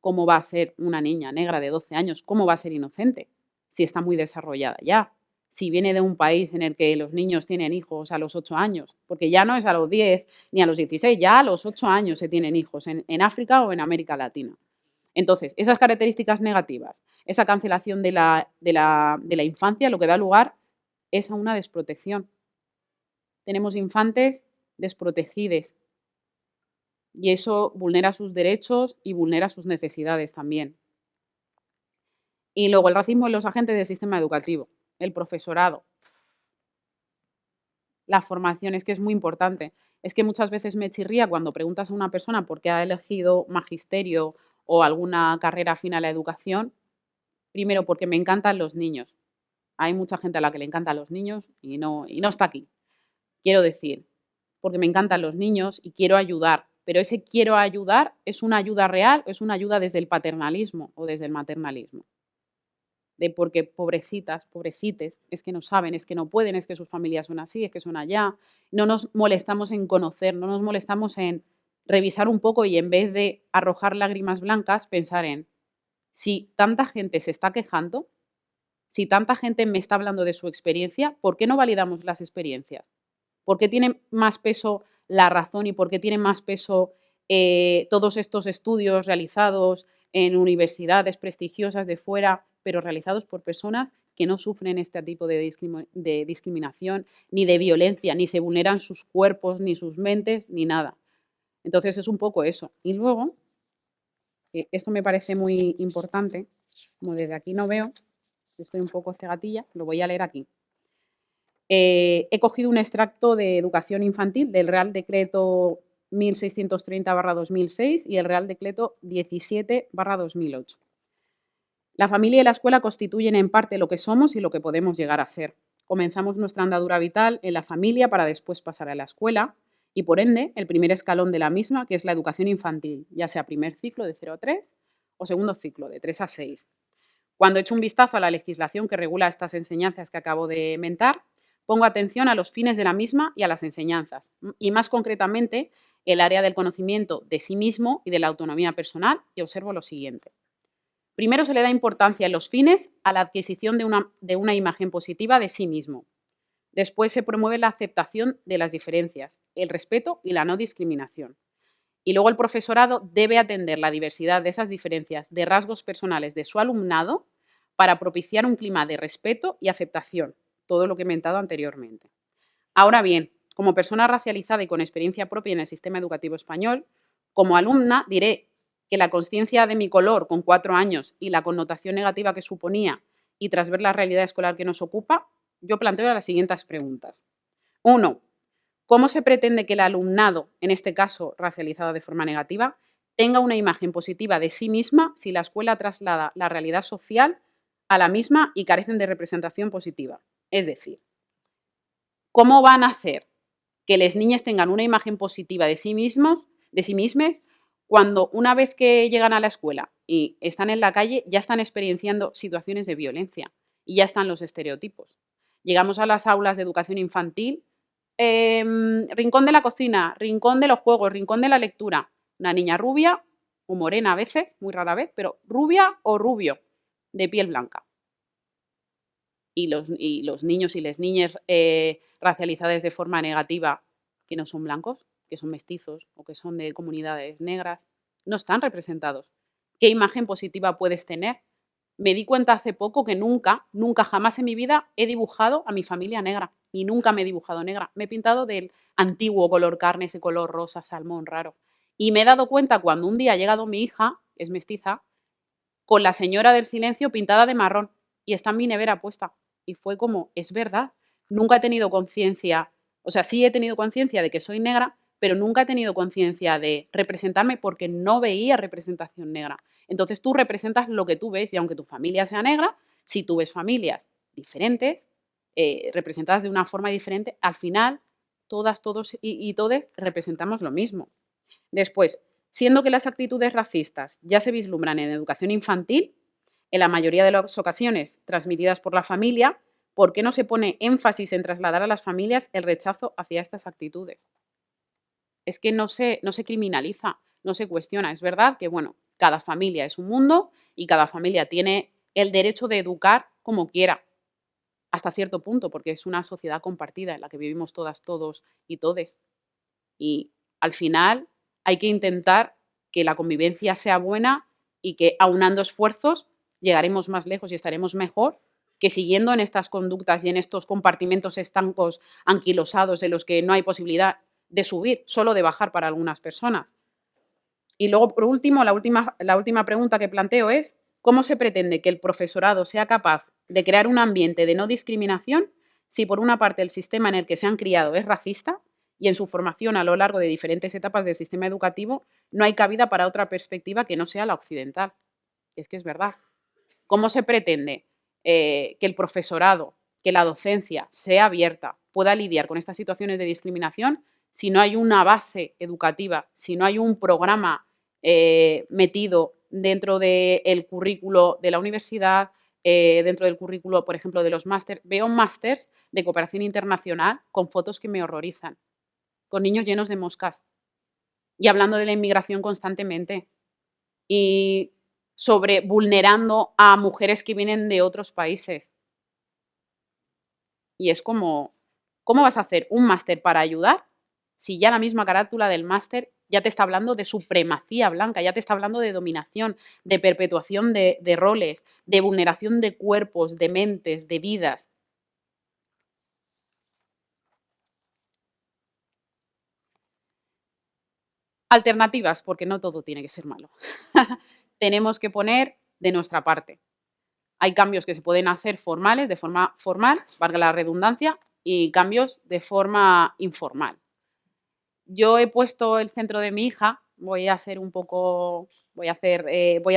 ¿cómo va a ser una niña negra de 12 años? ¿Cómo va a ser inocente? Si está muy desarrollada ya. Si viene de un país en el que los niños tienen hijos a los 8 años, porque ya no es a los 10 ni a los 16, ya a los 8 años se tienen hijos en África o en América Latina. Entonces, esas características negativas, esa cancelación de la infancia, lo que da lugar es a una desprotección. Tenemos infantes desprotegidos y eso vulnera sus derechos y vulnera sus necesidades también. Y luego el racismo en los agentes del sistema educativo, el profesorado, la formación, es que es muy importante. Es que muchas veces me chirría cuando preguntas a una persona por qué ha elegido magisterio o alguna carrera afín a la educación. Primero, porque me encantan los niños. Hay mucha gente a la que le encantan los niños y no está aquí. Quiero decir, porque me encantan los niños y quiero ayudar. Pero ese quiero ayudar es una ayuda real o es una ayuda desde el paternalismo o desde el maternalismo. De porque pobrecitas, pobrecites, es que no saben, es que no pueden, es que sus familias son así, es que son allá. No nos molestamos en conocer, no nos molestamos en revisar un poco y en vez de arrojar lágrimas blancas, pensar en si tanta gente se está quejando, si tanta gente me está hablando de su experiencia, ¿por qué no validamos las experiencias? ¿Por qué tiene más peso la razón y por qué tienen más peso todos estos estudios realizados en universidades prestigiosas de fuera, pero realizados por personas que no sufren este tipo de discriminación, ni de violencia, ni se vulneran sus cuerpos, ni sus mentes, ni nada? Entonces es un poco eso. Y luego, esto me parece muy importante, como desde aquí no veo, estoy un poco cegatilla, lo voy a leer aquí. He cogido un extracto de educación infantil del Real Decreto 1630/2006 y el Real Decreto 17/2008. La familia y la escuela constituyen en parte lo que somos y lo que podemos llegar a ser. Comenzamos nuestra andadura vital en la familia para después pasar a la escuela y, por ende, el primer escalón de la misma, que es la educación infantil, ya sea primer ciclo de 0 a 3 o segundo ciclo de 3 a 6. Cuando echo un vistazo a la legislación que regula estas enseñanzas que acabo de mentar, pongo atención a los fines de la misma y a las enseñanzas, y más concretamente el área del conocimiento de sí mismo y de la autonomía personal, y observo lo siguiente. Primero se le da importancia en los fines a la adquisición de una imagen positiva de sí mismo. Después se promueve la aceptación de las diferencias, el respeto y la no discriminación. Y luego el profesorado debe atender la diversidad de esas diferencias de rasgos personales de su alumnado para propiciar un clima de respeto y aceptación, todo lo que he mentado anteriormente. Ahora bien, como persona racializada y con experiencia propia en el sistema educativo español, como alumna diré que la consciencia de mi color con 4 años y la connotación negativa que suponía y tras ver la realidad escolar que nos ocupa, yo planteo las siguientes preguntas. 1. ¿Cómo se pretende que el alumnado, en este caso racializado de forma negativa, tenga una imagen positiva de sí misma si la escuela traslada la realidad social a la misma y carecen de representación positiva? Es decir, ¿cómo van a hacer que las niñas tengan una imagen positiva de sí mismas, cuando una vez que llegan a la escuela y están en la calle ya están experienciando situaciones de violencia y ya están los estereotipos? Llegamos a las aulas de educación infantil, rincón de la cocina, rincón de los juegos, rincón de la lectura. Una niña rubia o morena a veces, muy rara vez, pero rubia o rubio, de piel blanca. Y los niños y las niñas racializadas de forma negativa, que no son blancos, que son mestizos o que son de comunidades negras, no están representados. ¿Qué imagen positiva puedes tener? Me di cuenta hace poco que nunca jamás en mi vida he dibujado a mi familia negra. Y nunca me he dibujado negra. Me he pintado del antiguo color carne, ese color rosa, salmón raro. Y me he dado cuenta cuando un día ha llegado mi hija, es mestiza, con la señora del silencio pintada de marrón y está en mi nevera puesta. Y fue como, es verdad, nunca he tenido conciencia, o sea, sí he tenido conciencia de que soy negra, pero nunca he tenido conciencia de representarme porque no veía representación negra. Entonces tú representas lo que tú ves y aunque tu familia sea negra, si tú ves familias diferentes, representadas de una forma diferente, al final todas, todos y todes representamos lo mismo. Después, siendo que las actitudes racistas ya se vislumbran en educación infantil, en la mayoría de las ocasiones transmitidas por la familia, ¿por qué no se pone énfasis en trasladar a las familias el rechazo hacia estas actitudes? Es que no se criminaliza, no se cuestiona. Es verdad que, bueno, cada familia es un mundo y cada familia tiene el derecho de educar como quiera, hasta cierto punto, porque es una sociedad compartida en la que vivimos todas, todos y todes. Y al final hay que intentar que la convivencia sea buena y que aunando esfuerzos llegaremos más lejos y estaremos mejor que siguiendo en estas conductas y en estos compartimentos estancos anquilosados en los que no hay posibilidad de subir, solo de bajar para algunas personas. Y luego, por último, la última pregunta que planteo es, ¿cómo se pretende que el profesorado sea capaz de crear un ambiente de no discriminación si por una parte el sistema en el que se han criado es racista y en su formación a lo largo de diferentes etapas del sistema educativo no hay cabida para otra perspectiva que no sea la occidental? Es que es verdad. ¿Cómo se pretende que el profesorado, que la docencia sea abierta, pueda lidiar con estas situaciones de discriminación si no hay una base educativa, si no hay un programa metido dentro del currículo de la universidad, dentro del currículo, por ejemplo, de los másteres? Veo másters de cooperación internacional con fotos que me horrorizan, con niños llenos de moscas y hablando de la inmigración constantemente y sobre vulnerando a mujeres que vienen de otros países. Y es como, ¿cómo vas a hacer un máster para ayudar si ya la misma carátula del máster ya te está hablando de supremacía blanca, ya te está hablando de dominación, de perpetuación de roles, de vulneración de cuerpos, de mentes, de vidas? Alternativas, porque no todo tiene que ser malo. Tenemos que poner de nuestra parte. Hay cambios que se pueden hacer formales, de forma formal, valga la redundancia, y cambios de forma informal. Yo he puesto el centro de mi hija, voy a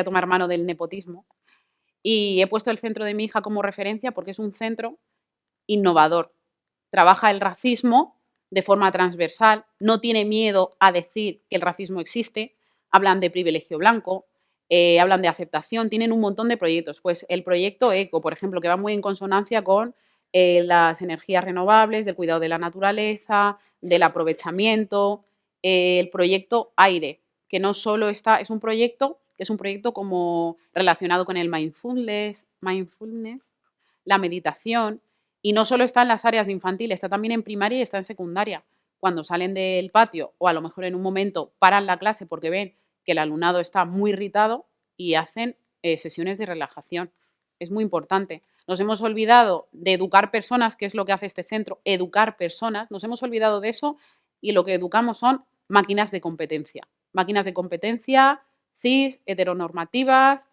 tomar mano del nepotismo, y he puesto el centro de mi hija como referencia porque es un centro innovador. Trabaja el racismo de forma transversal, no tiene miedo a decir que el racismo existe, hablan de privilegio blanco, hablan de aceptación, tienen un montón de proyectos. Pues el proyecto ECO, por ejemplo, que va muy en consonancia con las energías renovables, del cuidado de la naturaleza, del aprovechamiento, el proyecto AIRE, que no solo es un proyecto como relacionado con el mindfulness, la meditación, y no solo está en las áreas de infantil, está también en primaria y está en secundaria. Cuando salen del patio o a lo mejor en un momento paran la clase porque ven que el alumnado está muy irritado y hacen sesiones de relajación. Es muy importante. Nos hemos olvidado de educar personas, que es lo que hace este centro, educar personas. Nos hemos olvidado de eso y lo que educamos son máquinas de competencia. Máquinas de competencia cis, heteronormativas,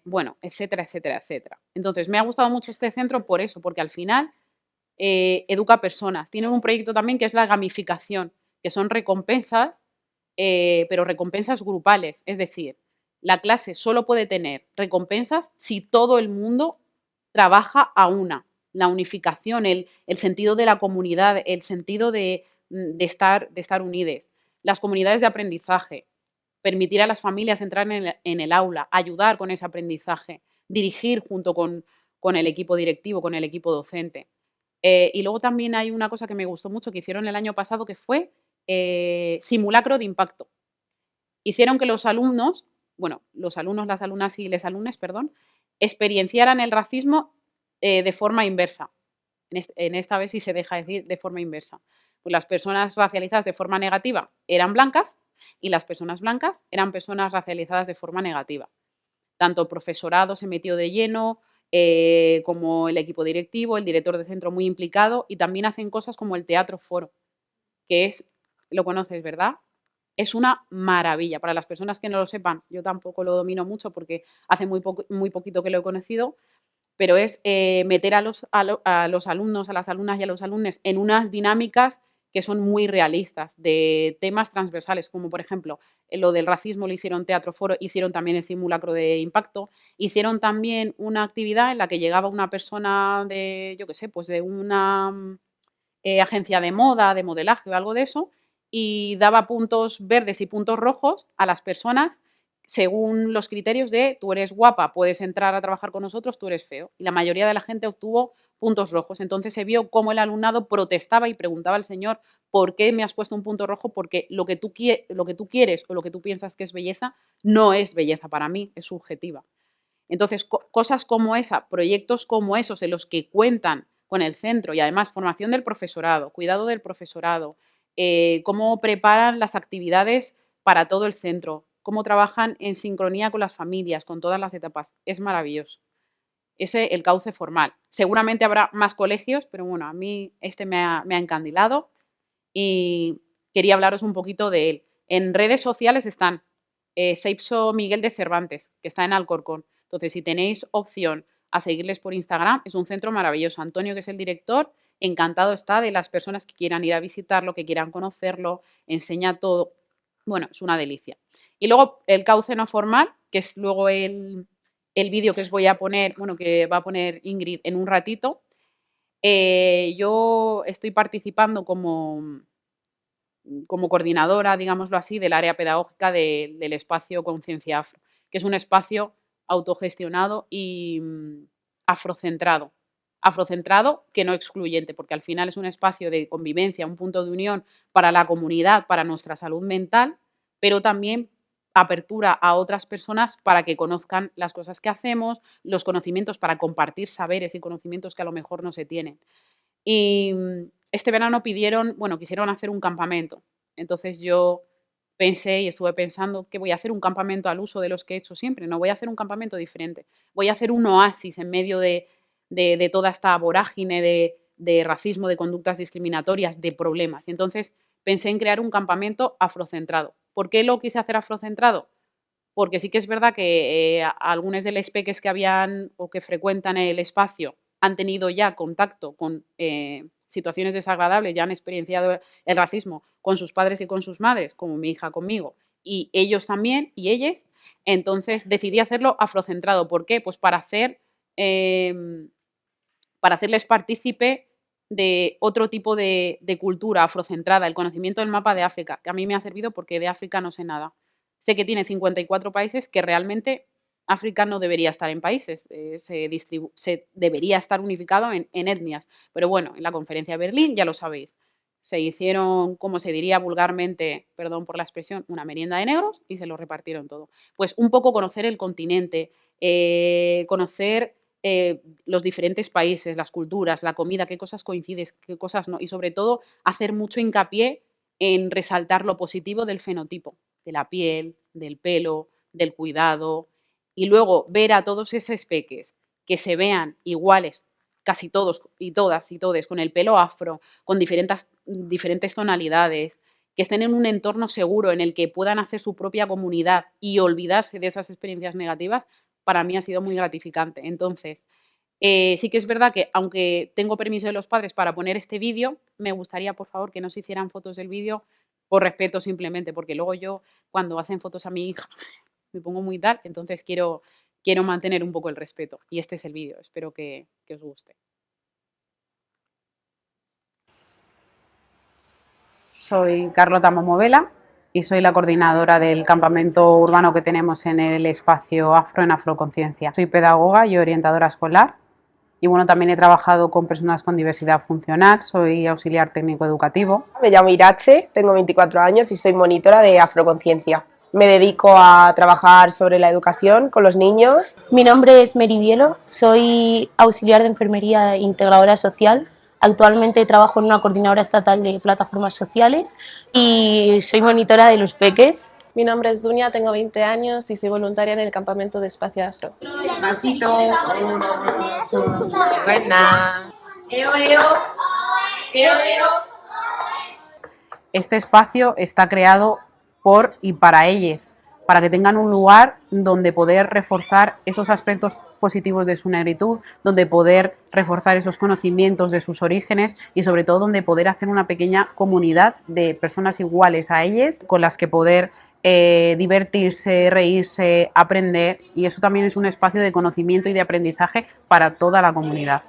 bueno, etcétera, etcétera, etcétera. Entonces, me ha gustado mucho este centro por eso, porque al final educa personas. Tienen un proyecto también que es la gamificación, que son recompensas, pero recompensas grupales. Es decir, la clase solo puede tener recompensas si todo el mundo trabaja a una. La unificación, el sentido de la comunidad, el sentido de estar unidos. Las comunidades de aprendizaje, permitir a las familias entrar en el aula, ayudar con ese aprendizaje, dirigir junto con el equipo directivo, con el equipo docente. Y luego también hay una cosa que me gustó mucho que hicieron el año pasado, que fue simulacro de impacto. Hicieron que los alumnos, las alumnas y les alumnes, perdón, experienciaran el racismo de forma inversa. En esta vez sí se deja decir de forma inversa. Pues las personas racializadas de forma negativa eran blancas y las personas blancas eran personas racializadas de forma negativa. Tanto el profesorado se metió de lleno, como el equipo directivo, el director de centro muy implicado, y también hacen cosas como el teatro foro, que es, lo conoces, ¿verdad? Es una maravilla. Para las personas que no lo sepan, yo tampoco lo domino mucho porque hace muy poquito que lo he conocido, pero es meter a los alumnos, a las alumnas y a los alumnos en unas dinámicas que son muy realistas, de temas transversales, como por ejemplo lo del racismo lo hicieron Teatro Foro, hicieron también el simulacro de impacto, hicieron también una actividad en la que llegaba una persona de, yo qué sé, pues de una agencia de moda, de modelaje o algo de eso, y daba puntos verdes y puntos rojos a las personas según los criterios de tú eres guapa, puedes entrar a trabajar con nosotros, tú eres feo. Y la mayoría de la gente obtuvo puntos rojos. Entonces se vio cómo el alumnado protestaba y preguntaba al señor ¿por qué me has puesto un punto rojo? Porque lo que tú quieres o lo que tú piensas que es belleza no es belleza para mí, es subjetiva. Entonces, cosas como esa, proyectos como esos en los que cuentan con el centro y además formación del profesorado, cuidado del profesorado, cómo preparan las actividades para todo el centro, cómo trabajan en sincronía con las familias, con todas las etapas, es maravilloso. Ese el cauce formal. Seguramente habrá más colegios, pero bueno, a mí este me ha encandilado y quería hablaros un poquito de él. En redes sociales están Ceipso Miguel de Cervantes, que está en Alcorcón. Entonces, si tenéis opción a seguirles por Instagram, es un centro maravilloso. Antonio, que es el director, encantado está de las personas que quieran ir a visitarlo, que quieran conocerlo, enseña todo. Bueno, es una delicia. Y luego el cauce no formal, que es luego el vídeo que os voy a poner, bueno, que va a poner Ingrid en un ratito. Yo estoy participando como coordinadora, digámoslo así, del área pedagógica del espacio Conciencia Afro, que es un espacio autogestionado y afrocentrado. Afrocentrado que no excluyente, porque al final es un espacio de convivencia, un punto de unión para la comunidad, para nuestra salud mental, pero también apertura a otras personas para que conozcan las cosas que hacemos, los conocimientos para compartir saberes y conocimientos que a lo mejor no se tienen. Y este verano quisieron hacer un campamento. Entonces yo pensé y estuve pensando que voy a hacer un campamento al uso de los que he hecho siempre, no voy a hacer un campamento diferente, voy a hacer un oasis en medio de toda esta vorágine de racismo, de conductas discriminatorias, de problemas. Y entonces pensé en crear un campamento afrocentrado. ¿Por qué lo quise hacer afrocentrado? Porque sí que es verdad que algunos de los peques que habían o que frecuentan el espacio han tenido ya contacto con situaciones desagradables, ya han experienciado el racismo con sus padres y con sus madres, como mi hija conmigo, y ellos también, y ellas. Entonces decidí hacerlo afrocentrado. ¿Por qué? Pues para hacerles partícipe de otro tipo de cultura afrocentrada, el conocimiento del mapa de África, que a mí me ha servido porque de África no sé nada. Sé que tiene 54 países, que realmente África no debería estar en países, se debería estar unificado en etnias. Pero bueno, en la conferencia de Berlín, ya lo sabéis, se hicieron, como se diría vulgarmente, perdón por la expresión, una merienda de negros y se lo repartieron todo. Pues un poco conocer el continente, conocer los diferentes países, las culturas, la comida, qué cosas coinciden, qué cosas no. Y sobre todo, hacer mucho hincapié en resaltar lo positivo del fenotipo, de la piel, del pelo, del cuidado. Y luego ver a todos esos peques que se vean iguales, casi todos y todas y todes, con el pelo afro, con diferentes tonalidades, que estén en un entorno seguro en el que puedan hacer su propia comunidad y olvidarse de esas experiencias negativas, para mí ha sido muy gratificante. Entonces, sí que es verdad que, aunque tengo permiso de los padres para poner este vídeo, me gustaría, por favor, que no se hicieran fotos del vídeo por respeto simplemente, porque luego yo, cuando hacen fotos a mi hija, me pongo muy tal, entonces quiero mantener un poco el respeto. Y este es el vídeo, espero que os guste. Soy Carlota Momovela y soy la coordinadora del campamento urbano que tenemos en el espacio Afro en Afroconciencia. Soy pedagoga y orientadora escolar y bueno, también he trabajado con personas con diversidad funcional, soy auxiliar técnico educativo. Me llamo Irache, tengo 24 años y soy monitora de Afroconciencia. Me dedico a trabajar sobre la educación con los niños. Mi nombre es Meridielo, soy auxiliar de enfermería e integradora social. Actualmente trabajo en una coordinadora estatal de plataformas sociales y soy monitora de los peques. Mi nombre es Dunia, tengo 20 años y soy voluntaria en el campamento de Espacio Afro. Masito, buena. Eo, eo, eo, eo. Este espacio está creado por y para ellos, para que tengan un lugar donde poder reforzar esos aspectos positivos de su negritud, donde poder reforzar esos conocimientos de sus orígenes y sobre todo donde poder hacer una pequeña comunidad de personas iguales a ellas con las que poder divertirse, reírse, aprender, y eso también es un espacio de conocimiento y de aprendizaje para toda la comunidad.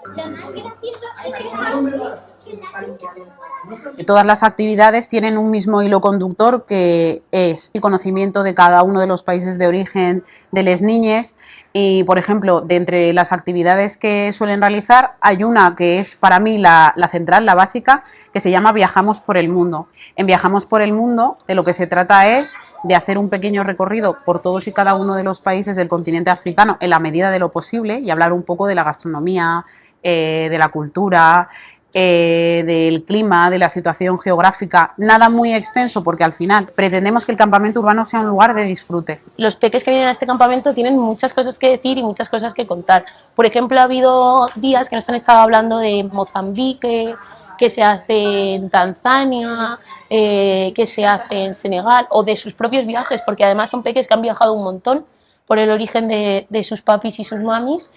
Todas las actividades tienen un mismo hilo conductor, que es el conocimiento de cada uno de los países de origen de las niñas. Y, por ejemplo, de entre las actividades que suelen realizar, hay una que es para mí la central, la básica, que se llama Viajamos por el Mundo. En Viajamos por el Mundo, de lo que se trata es de hacer un pequeño recorrido por todos y cada uno de los países del continente africano en la medida de lo posible y hablar un poco de la gastronomía, de la cultura, del clima, de la situación geográfica. Nada muy extenso, porque al final pretendemos que el campamento urbano sea un lugar de disfrute. Los peques que vienen a este campamento tienen muchas cosas que decir y muchas cosas que contar. Por ejemplo, ha habido días que nos han estado hablando de Mozambique, que se hace en Tanzania, que se hace en Senegal, o de sus propios viajes, porque además son peques que han viajado un montón por el origen de sus papis y sus mamis.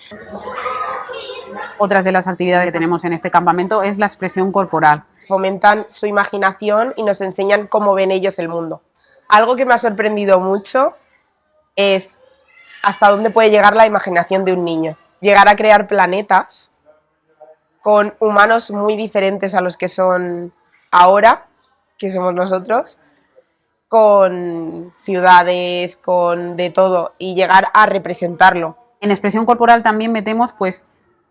Otras de las actividades que tenemos en este campamento es la expresión corporal. Fomentan su imaginación y nos enseñan cómo ven ellos el mundo. Algo que me ha sorprendido mucho es hasta dónde puede llegar la imaginación de un niño. Llegar a crear planetas con humanos muy diferentes a los que son ahora, que somos nosotros, con ciudades, con de todo, y llegar a representarlo. En expresión corporal también metemos pues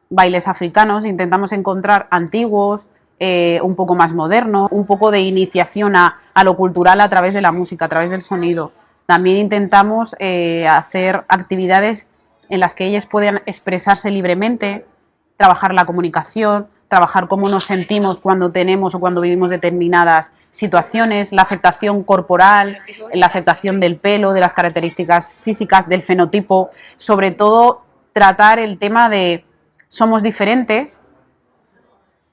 bailes africanos, intentamos encontrar antiguos, un poco más modernos, un poco de iniciación a lo cultural a través de la música, a través del sonido. También intentamos hacer actividades en las que ellas puedan expresarse libremente, trabajar la comunicación, trabajar cómo nos sentimos cuando tenemos o cuando vivimos determinadas situaciones, la aceptación corporal, la aceptación del pelo, de las características físicas, del fenotipo, sobre todo tratar el tema de somos diferentes,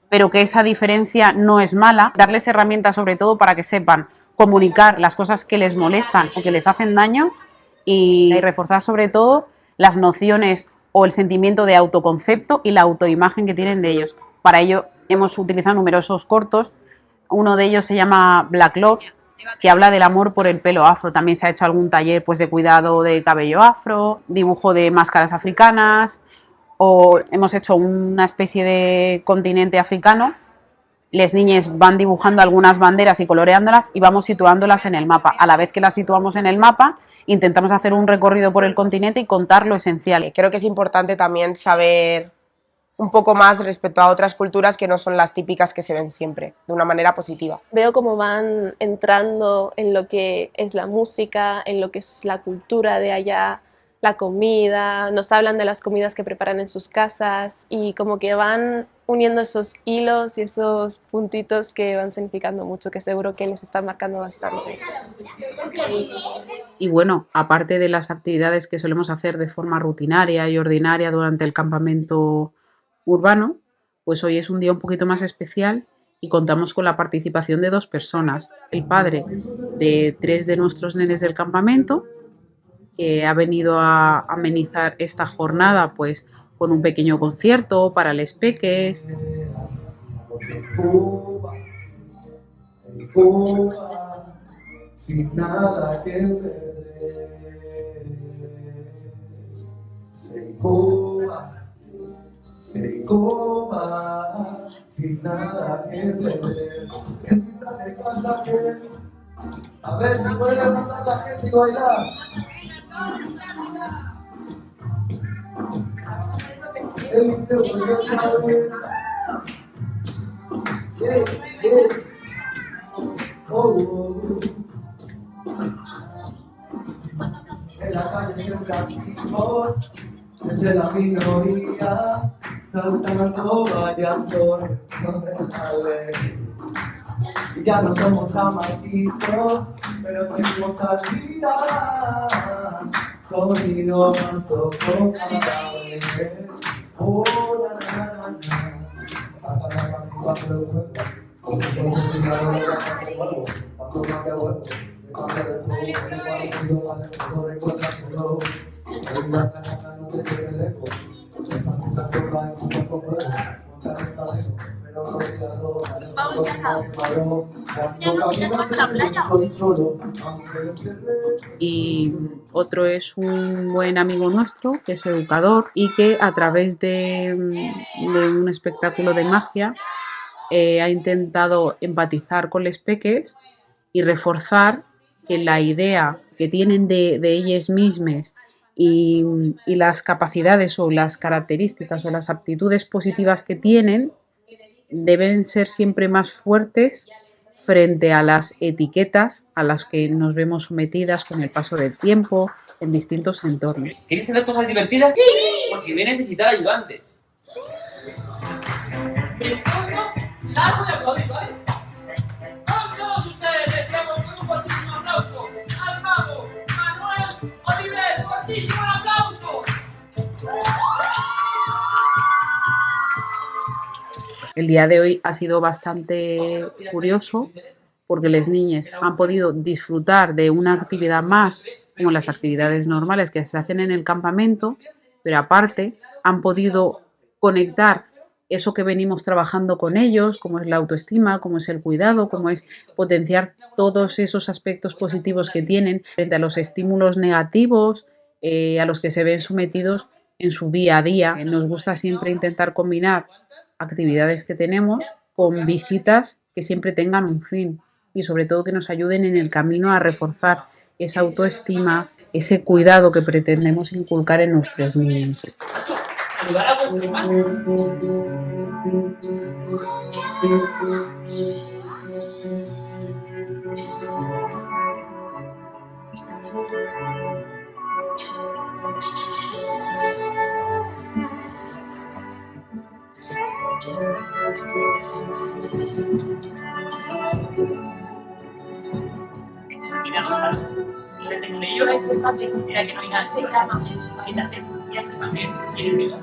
pero que esa diferencia no es mala, darles herramientas sobre todo para que sepan comunicar las cosas que les molestan o que les hacen daño y reforzar sobre todo las nociones o el sentimiento de autoconcepto y la autoimagen que tienen de ellos. Para ello hemos utilizado numerosos cortos, uno de ellos se llama Black Love, que habla del amor por el pelo afro. También se ha hecho algún taller pues, de cuidado de cabello afro, dibujo de máscaras africanas, o hemos hecho una especie de continente africano. Las niñas van dibujando algunas banderas y coloreándolas y vamos situándolas en el mapa. A la vez que las situamos en el mapa, intentamos hacer un recorrido por el continente y contar lo esencial. Creo que es importante también saber un poco más respecto a otras culturas que no son las típicas que se ven siempre, de una manera positiva. Veo cómo van entrando en lo que es la música, en lo que es la cultura de allá, la comida, nos hablan de las comidas que preparan en sus casas y como que van uniendo esos hilos y esos puntitos que van significando mucho, que seguro que les están marcando bastante. Y bueno, aparte de las actividades que solemos hacer de forma rutinaria y ordinaria durante el campamento urbano, pues hoy es un día un poquito más especial y contamos con la participación de 2 personas. El padre de 3 de nuestros nenes del campamento, que ha venido a amenizar esta jornada pues con un pequeño concierto para les peques. Sin nada que perder, en Cuba, sin nada que perder. Es mi de casa que a ver si puede levantar la gente y bailar. El interior de la vida. Yeah, yeah. Oh, oh. En la calle siempre activos, desde la minoría, saltando vallas por y ya no somos chamaquitos, pero seguimos al día, sonido más sofocable. Oh, la, Y otro es un buen amigo nuestro que es educador y que a través de un espectáculo de magia ha intentado empatizar con les peques y reforzar que la idea que tienen de ellas mismas y las capacidades o las características o las aptitudes positivas que tienen deben ser siempre más fuertes frente a las etiquetas a las que nos vemos sometidas con el paso del tiempo en distintos entornos. ¿Queréis hacer cosas divertidas? ¡Sí! Porque voy a necesitar ayudantes. Salgo de aplaudir, ¿vale? ¡Con todos ustedes les damos con un fortísimo aplauso al mago Manuel Oliver! ¡Fortísimo el aplauso! El día de hoy ha sido bastante curioso porque las niñas han podido disfrutar de una actividad más, como las actividades normales que se hacen en el campamento, pero aparte han podido conectar eso que venimos trabajando con ellos, como es la autoestima, como es el cuidado, como es potenciar todos esos aspectos positivos que tienen frente a los estímulos negativos a los que se ven sometidos en su día a día. Nos gusta siempre intentar combinar actividades que tenemos con visitas que siempre tengan un fin y sobre todo que nos ayuden en el camino a reforzar esa autoestima, ese cuidado que pretendemos inculcar en nuestros niños. Mira los palos. Y le tengo leído a ese papel. Mira que no hay nada. Quítate. Mira que también quiere mirar.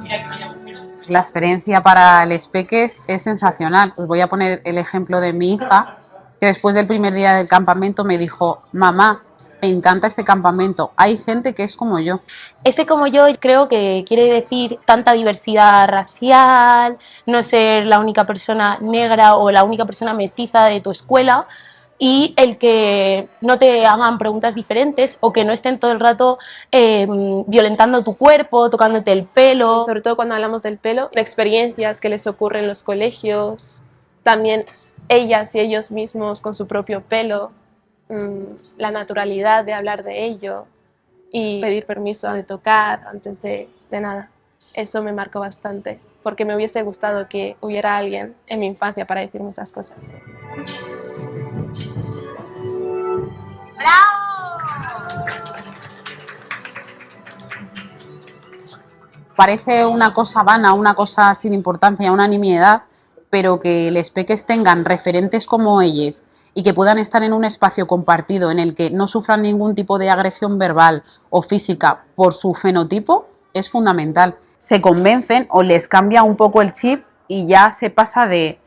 Mira que no hay agujeros. La experiencia para los peques es sensacional. Os voy a poner el ejemplo de mi hija, que después del primer día del campamento me dijo: mamá, me encanta este campamento, hay gente que es como yo. Ese como yo creo que quiere decir tanta diversidad racial, no ser la única persona negra o la única persona mestiza de tu escuela, y el que no te hagan preguntas diferentes o que no estén todo el rato violentando tu cuerpo, tocándote el pelo. Sobre todo cuando hablamos del pelo, de experiencias que les ocurren en los colegios, también ellas y ellos mismos con su propio pelo, la naturalidad de hablar de ello y pedir permiso de tocar antes de nada. Eso me marcó bastante, porque me hubiese gustado que hubiera alguien en mi infancia para decirme esas cosas. Parece una cosa vana, una cosa sin importancia, una nimiedad, pero que les peques tengan referentes como ellos y que puedan estar en un espacio compartido en el que no sufran ningún tipo de agresión verbal o física por su fenotipo es fundamental. Se convencen o les cambia un poco el chip y ya se pasa de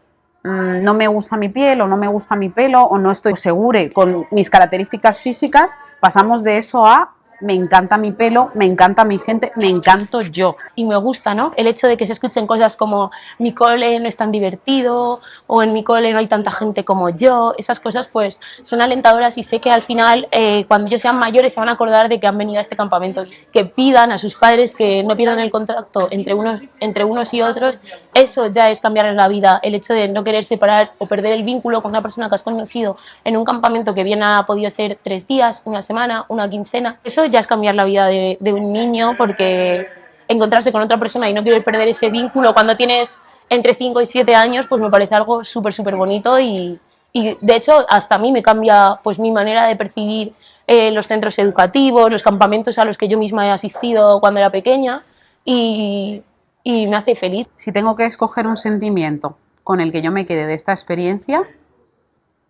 no me gusta mi piel o no me gusta mi pelo o no estoy segura con mis características físicas, pasamos de eso a me encanta mi pelo, me encanta mi gente, me encanto yo. Y me gusta, ¿no? El hecho de que se escuchen cosas como mi cole no es tan divertido o en mi cole no hay tanta gente como yo, esas cosas pues son alentadoras y sé que al final cuando ellos sean mayores se van a acordar de que han venido a este campamento, que pidan a sus padres que no pierdan el contacto entre unos y otros. Eso ya es cambiar la vida, el hecho de no querer separar o perder el vínculo con una persona que has conocido en un campamento que bien ha podido ser 3 días, una semana, una quincena. Eso ya es cambiar la vida de un niño, porque encontrarse con otra persona y no querer perder ese vínculo cuando tienes entre 5 y 7 años, pues me parece algo súper bonito y de hecho hasta a mí me cambia pues mi manera de percibir los centros educativos, los campamentos a los que yo misma he asistido cuando era pequeña y me hace feliz. Si tengo que escoger un sentimiento con el que yo me quede de esta experiencia,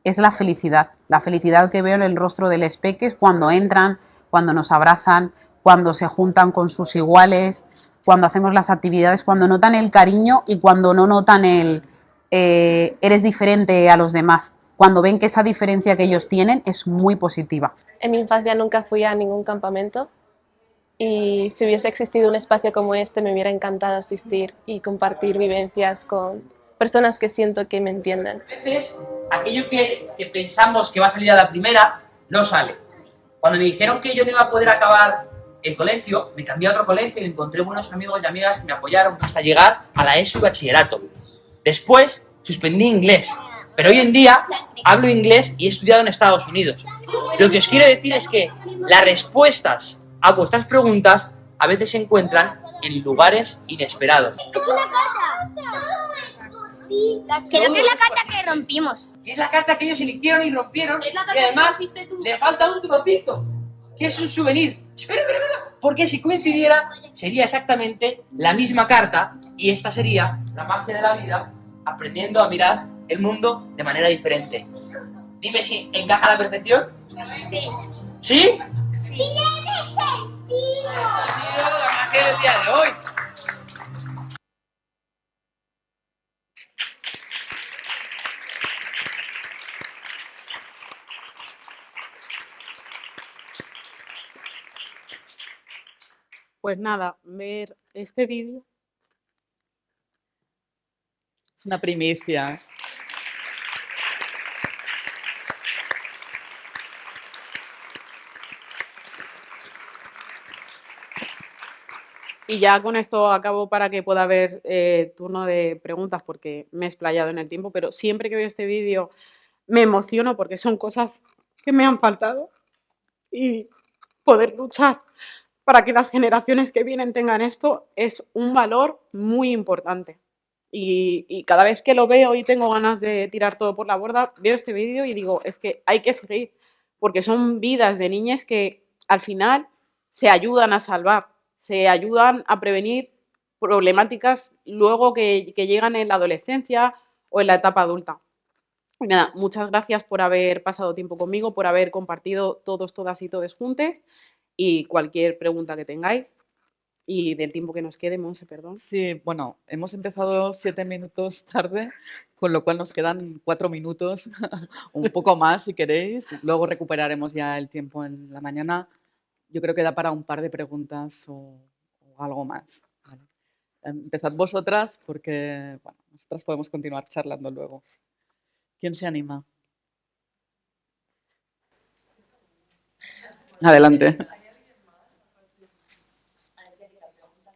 es la felicidad que veo en el rostro de los peques cuando entran, cuando nos abrazan, cuando se juntan con sus iguales, cuando hacemos las actividades, cuando notan el cariño y cuando no notan el eres diferente a los demás. cuando ven que esa diferencia que ellos tienen es muy positiva. En mi infancia nunca fui a ningún campamento y si hubiese existido un espacio como este me hubiera encantado asistir y compartir vivencias con personas que siento que me entienden. A veces aquello que pensamos que va a salir a la primera, no sale. Cuando me dijeron que yo no iba a poder acabar el colegio, me cambié a otro colegio y encontré buenos amigos y amigas que me apoyaron hasta llegar a la ESO y bachillerato. Después suspendí inglés, pero hoy en día hablo inglés y he estudiado en Estados Unidos. Lo que os quiero decir es que las respuestas a vuestras preguntas a veces se encuentran en lugares inesperados. Es una carta. Todo es posible. Creo que es la carta que rompimos. Y es la carta que ellos eligieron y rompieron, Es la y carta además que hiciste tú. le falta un trocito, que es un souvenir. Espera, porque si coincidiera sería exactamente la misma carta y esta sería la magia de la vida, aprendiendo a mirar el mundo de manera diferente. Dime si encaja a la perfección. Sí. ¿Sí? Sí. Tiene sentido. Esta ha sido la magia del día de hoy. Pues nada, ver este vídeo. Es una primicia. Y ya con esto acabo para que pueda haber turno de preguntas porque me he explayado en el tiempo, pero siempre que veo este vídeo me emociono porque son cosas que me han faltado y poder luchar para que las generaciones que vienen tengan esto es un valor muy importante. Y cada vez que lo veo y tengo ganas de tirar todo por la borda, veo este vídeo y digo, es que hay que seguir, porque son vidas de niñas que al final se ayudan a salvar, se ayudan a prevenir problemáticas luego que llegan en la adolescencia o en la etapa adulta. Y nada, muchas gracias por haber pasado tiempo conmigo, por haber compartido todos, todas y todes juntos y cualquier pregunta que tengáis. Y del tiempo que nos quede, Monse, perdón. Sí, bueno, hemos empezado 7 minutos tarde, con lo cual nos quedan 4 minutos, un poco más si queréis. Luego recuperaremos ya el tiempo en la mañana. Yo creo que da para un par de preguntas o algo más. Vale. Empezad vosotras porque bueno, nosotras podemos continuar charlando luego. ¿Quién se anima? Adelante.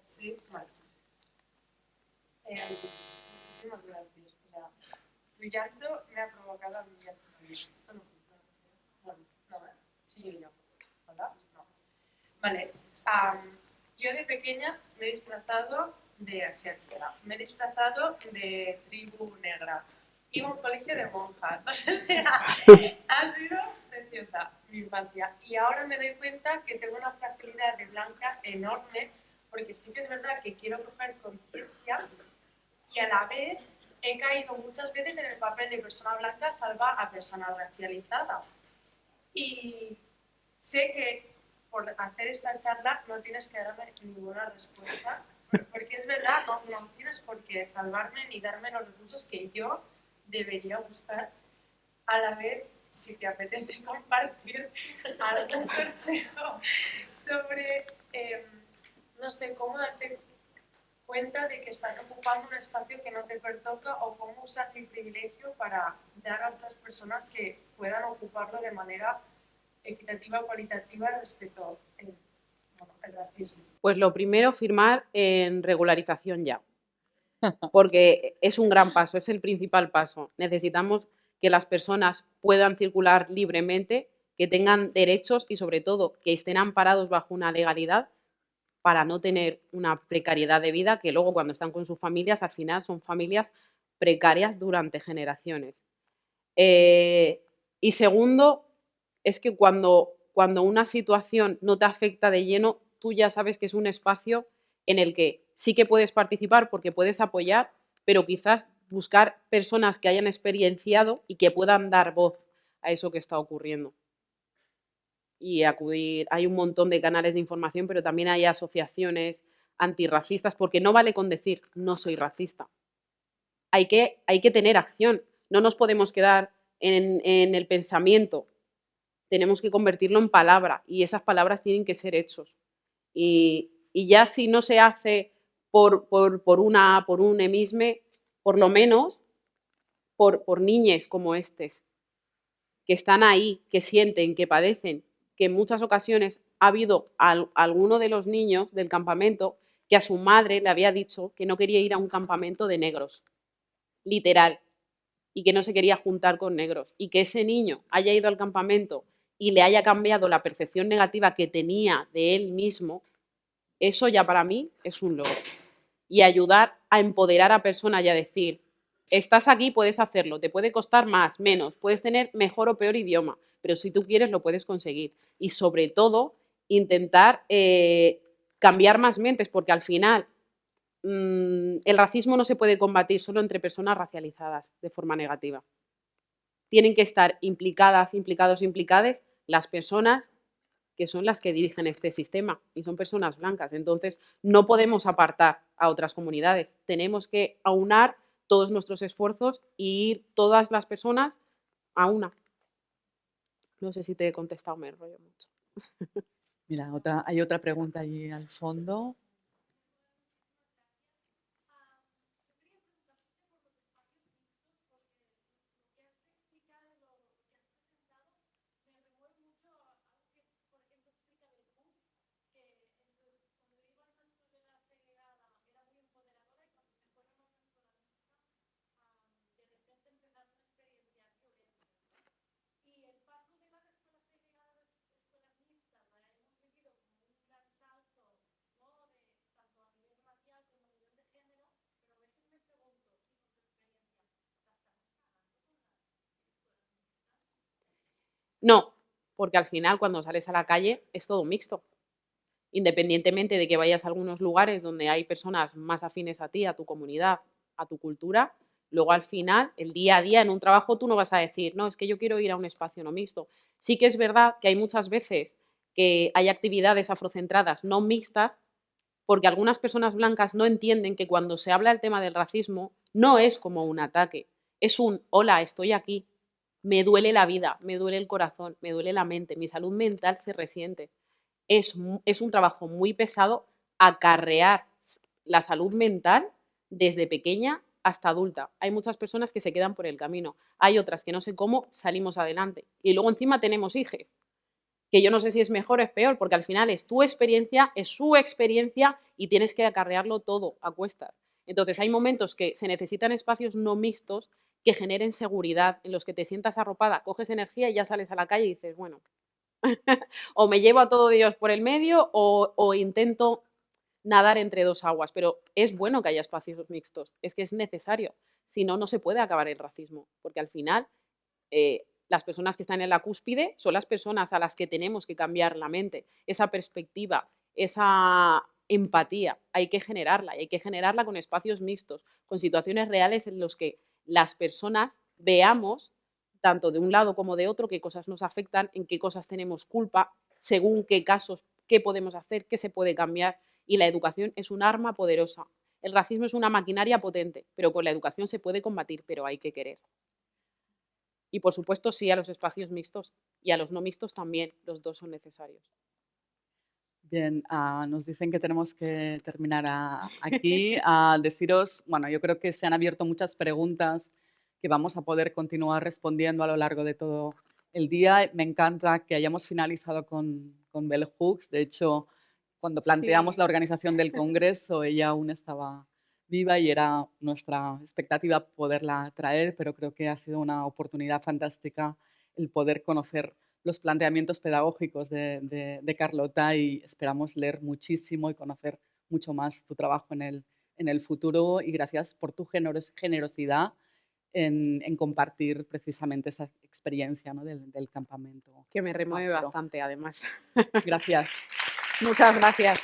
Sí, vale. Muchísimas gracias. O sea, tu llanto me ha provocado a mí llanto también. Esto no funciona. No, ¿eh? Sí, yo ya. ¿Hola? No. Vale. Yo de pequeña me he disfrazado de asiática. Me he disfrazado de tribu negra. Iba a un colegio de monjas. O sea, ha sido preciosa mi infancia. Y ahora me doy cuenta que tengo una fragilidad de blanca enorme, porque sí que es verdad que quiero coger conciencia y a la vez he caído muchas veces en el papel de persona blanca salva a persona racializada. Y sé que por hacer esta charla no tienes que darme ninguna respuesta, porque es verdad, no tienes por qué salvarme ni darme los recursos que yo debería buscar. A la vez, si te apetece compartir algún consejo sobre, no sé, cómo darte cuenta de que estás ocupando un espacio que no te pertoca o cómo usar tu privilegio para dar a otras personas que puedan ocuparlo de manera equitativa o cualitativa respecto al racismo. Pues lo primero, firmar en regularización ya, porque es un gran paso, es el principal paso. Necesitamos que las personas puedan circular libremente, que tengan derechos y sobre todo que estén amparados bajo una legalidad para no tener una precariedad de vida que luego cuando están con sus familias al final son familias precarias durante generaciones. Y segundo, es que cuando una situación no te afecta de lleno, tú ya sabes que es un espacio en el que sí que puedes participar porque puedes apoyar, pero quizás buscar personas que hayan experienciado y que puedan dar voz a eso que está ocurriendo. Y acudir, hay un montón de canales de información, pero también hay asociaciones antirracistas, porque no vale con decir no soy racista. Hay que tener acción. No nos podemos quedar en el pensamiento. Tenemos que convertirlo en palabra y esas palabras tienen que ser hechos. Y ya si no se hace por un emisme, por lo menos por niñes como estos, que están ahí, que sienten, que padecen, que en muchas ocasiones ha habido alguno de los niños del campamento que a su madre le había dicho que no quería ir a un campamento de negros, literal, y que no se quería juntar con negros, y que ese niño haya ido al campamento y le haya cambiado la percepción negativa que tenía de él mismo, eso ya para mí es un logro. Y ayudar a empoderar a personas y a decir, estás aquí, puedes hacerlo, te puede costar más, menos, puedes tener mejor o peor idioma, pero si tú quieres lo puedes conseguir. Y sobre todo, intentar cambiar más mentes, porque al final el racismo no se puede combatir solo entre personas racializadas de forma negativa. Tienen que estar implicadas, implicados, implicadas las personas que son las que dirigen este sistema y son personas blancas. Entonces, no podemos apartar a otras comunidades. Tenemos que aunar todos nuestros esfuerzos y ir todas las personas a una. No sé si te he contestado, me enrollo mucho. Mira, hay otra pregunta allí al fondo. No, porque al final cuando sales a la calle es todo mixto. Independientemente de que vayas a algunos lugares donde hay personas más afines a ti, a tu comunidad, a tu cultura, luego al final, el día a día en un trabajo tú no vas a decir, no, es que yo quiero ir a un espacio no mixto. Sí que es verdad que hay muchas veces que hay actividades afrocentradas no mixtas porque algunas personas blancas no entienden que cuando se habla del tema del racismo no es como un ataque, es un hola, estoy aquí, me duele la vida, me duele el corazón, me duele la mente, mi salud mental se resiente. Es un trabajo muy pesado acarrear la salud mental desde pequeña hasta adulta. Hay muchas personas que se quedan por el camino, hay otras que no sé cómo salimos adelante. Y luego encima tenemos hijos, que yo no sé si es mejor o es peor, porque al final es tu experiencia, es su experiencia y tienes que acarrearlo todo a cuestas. Entonces hay momentos que se necesitan espacios no mixtos que generen seguridad, en los que te sientas arropada, coges energía y ya sales a la calle y dices, bueno, o me llevo a todo Dios por el medio o intento nadar entre dos aguas, pero es bueno que haya espacios mixtos, es que es necesario, si no, no se puede acabar el racismo, porque al final las personas que están en la cúspide son las personas a las que tenemos que cambiar la mente, esa perspectiva, esa empatía, hay que generarla y hay que generarla con espacios mixtos, con situaciones reales en los que las personas veamos tanto de un lado como de otro qué cosas nos afectan, en qué cosas tenemos culpa, según qué casos, qué podemos hacer, qué se puede cambiar. Y la educación es un arma poderosa. El racismo es una maquinaria potente, pero con la educación se puede combatir, pero hay que querer. Y por supuesto sí a los espacios mixtos y a los no mixtos también, los dos son necesarios. Bien, nos dicen que tenemos que terminar aquí. Deciros, bueno, yo creo que se han abierto muchas preguntas que vamos a poder continuar respondiendo a lo largo de todo el día. Me encanta que hayamos finalizado con Bell Hooks. De hecho, cuando planteamos la organización del congreso, ella aún estaba viva y era nuestra expectativa poderla traer, pero creo que ha sido una oportunidad fantástica el poder conocer los planteamientos pedagógicos de Carlota y esperamos leer muchísimo y conocer mucho más tu trabajo en el futuro y gracias por tu generosidad en compartir precisamente esa experiencia, ¿no? del campamento. Que me remueve bastante, además. Gracias. Muchas gracias.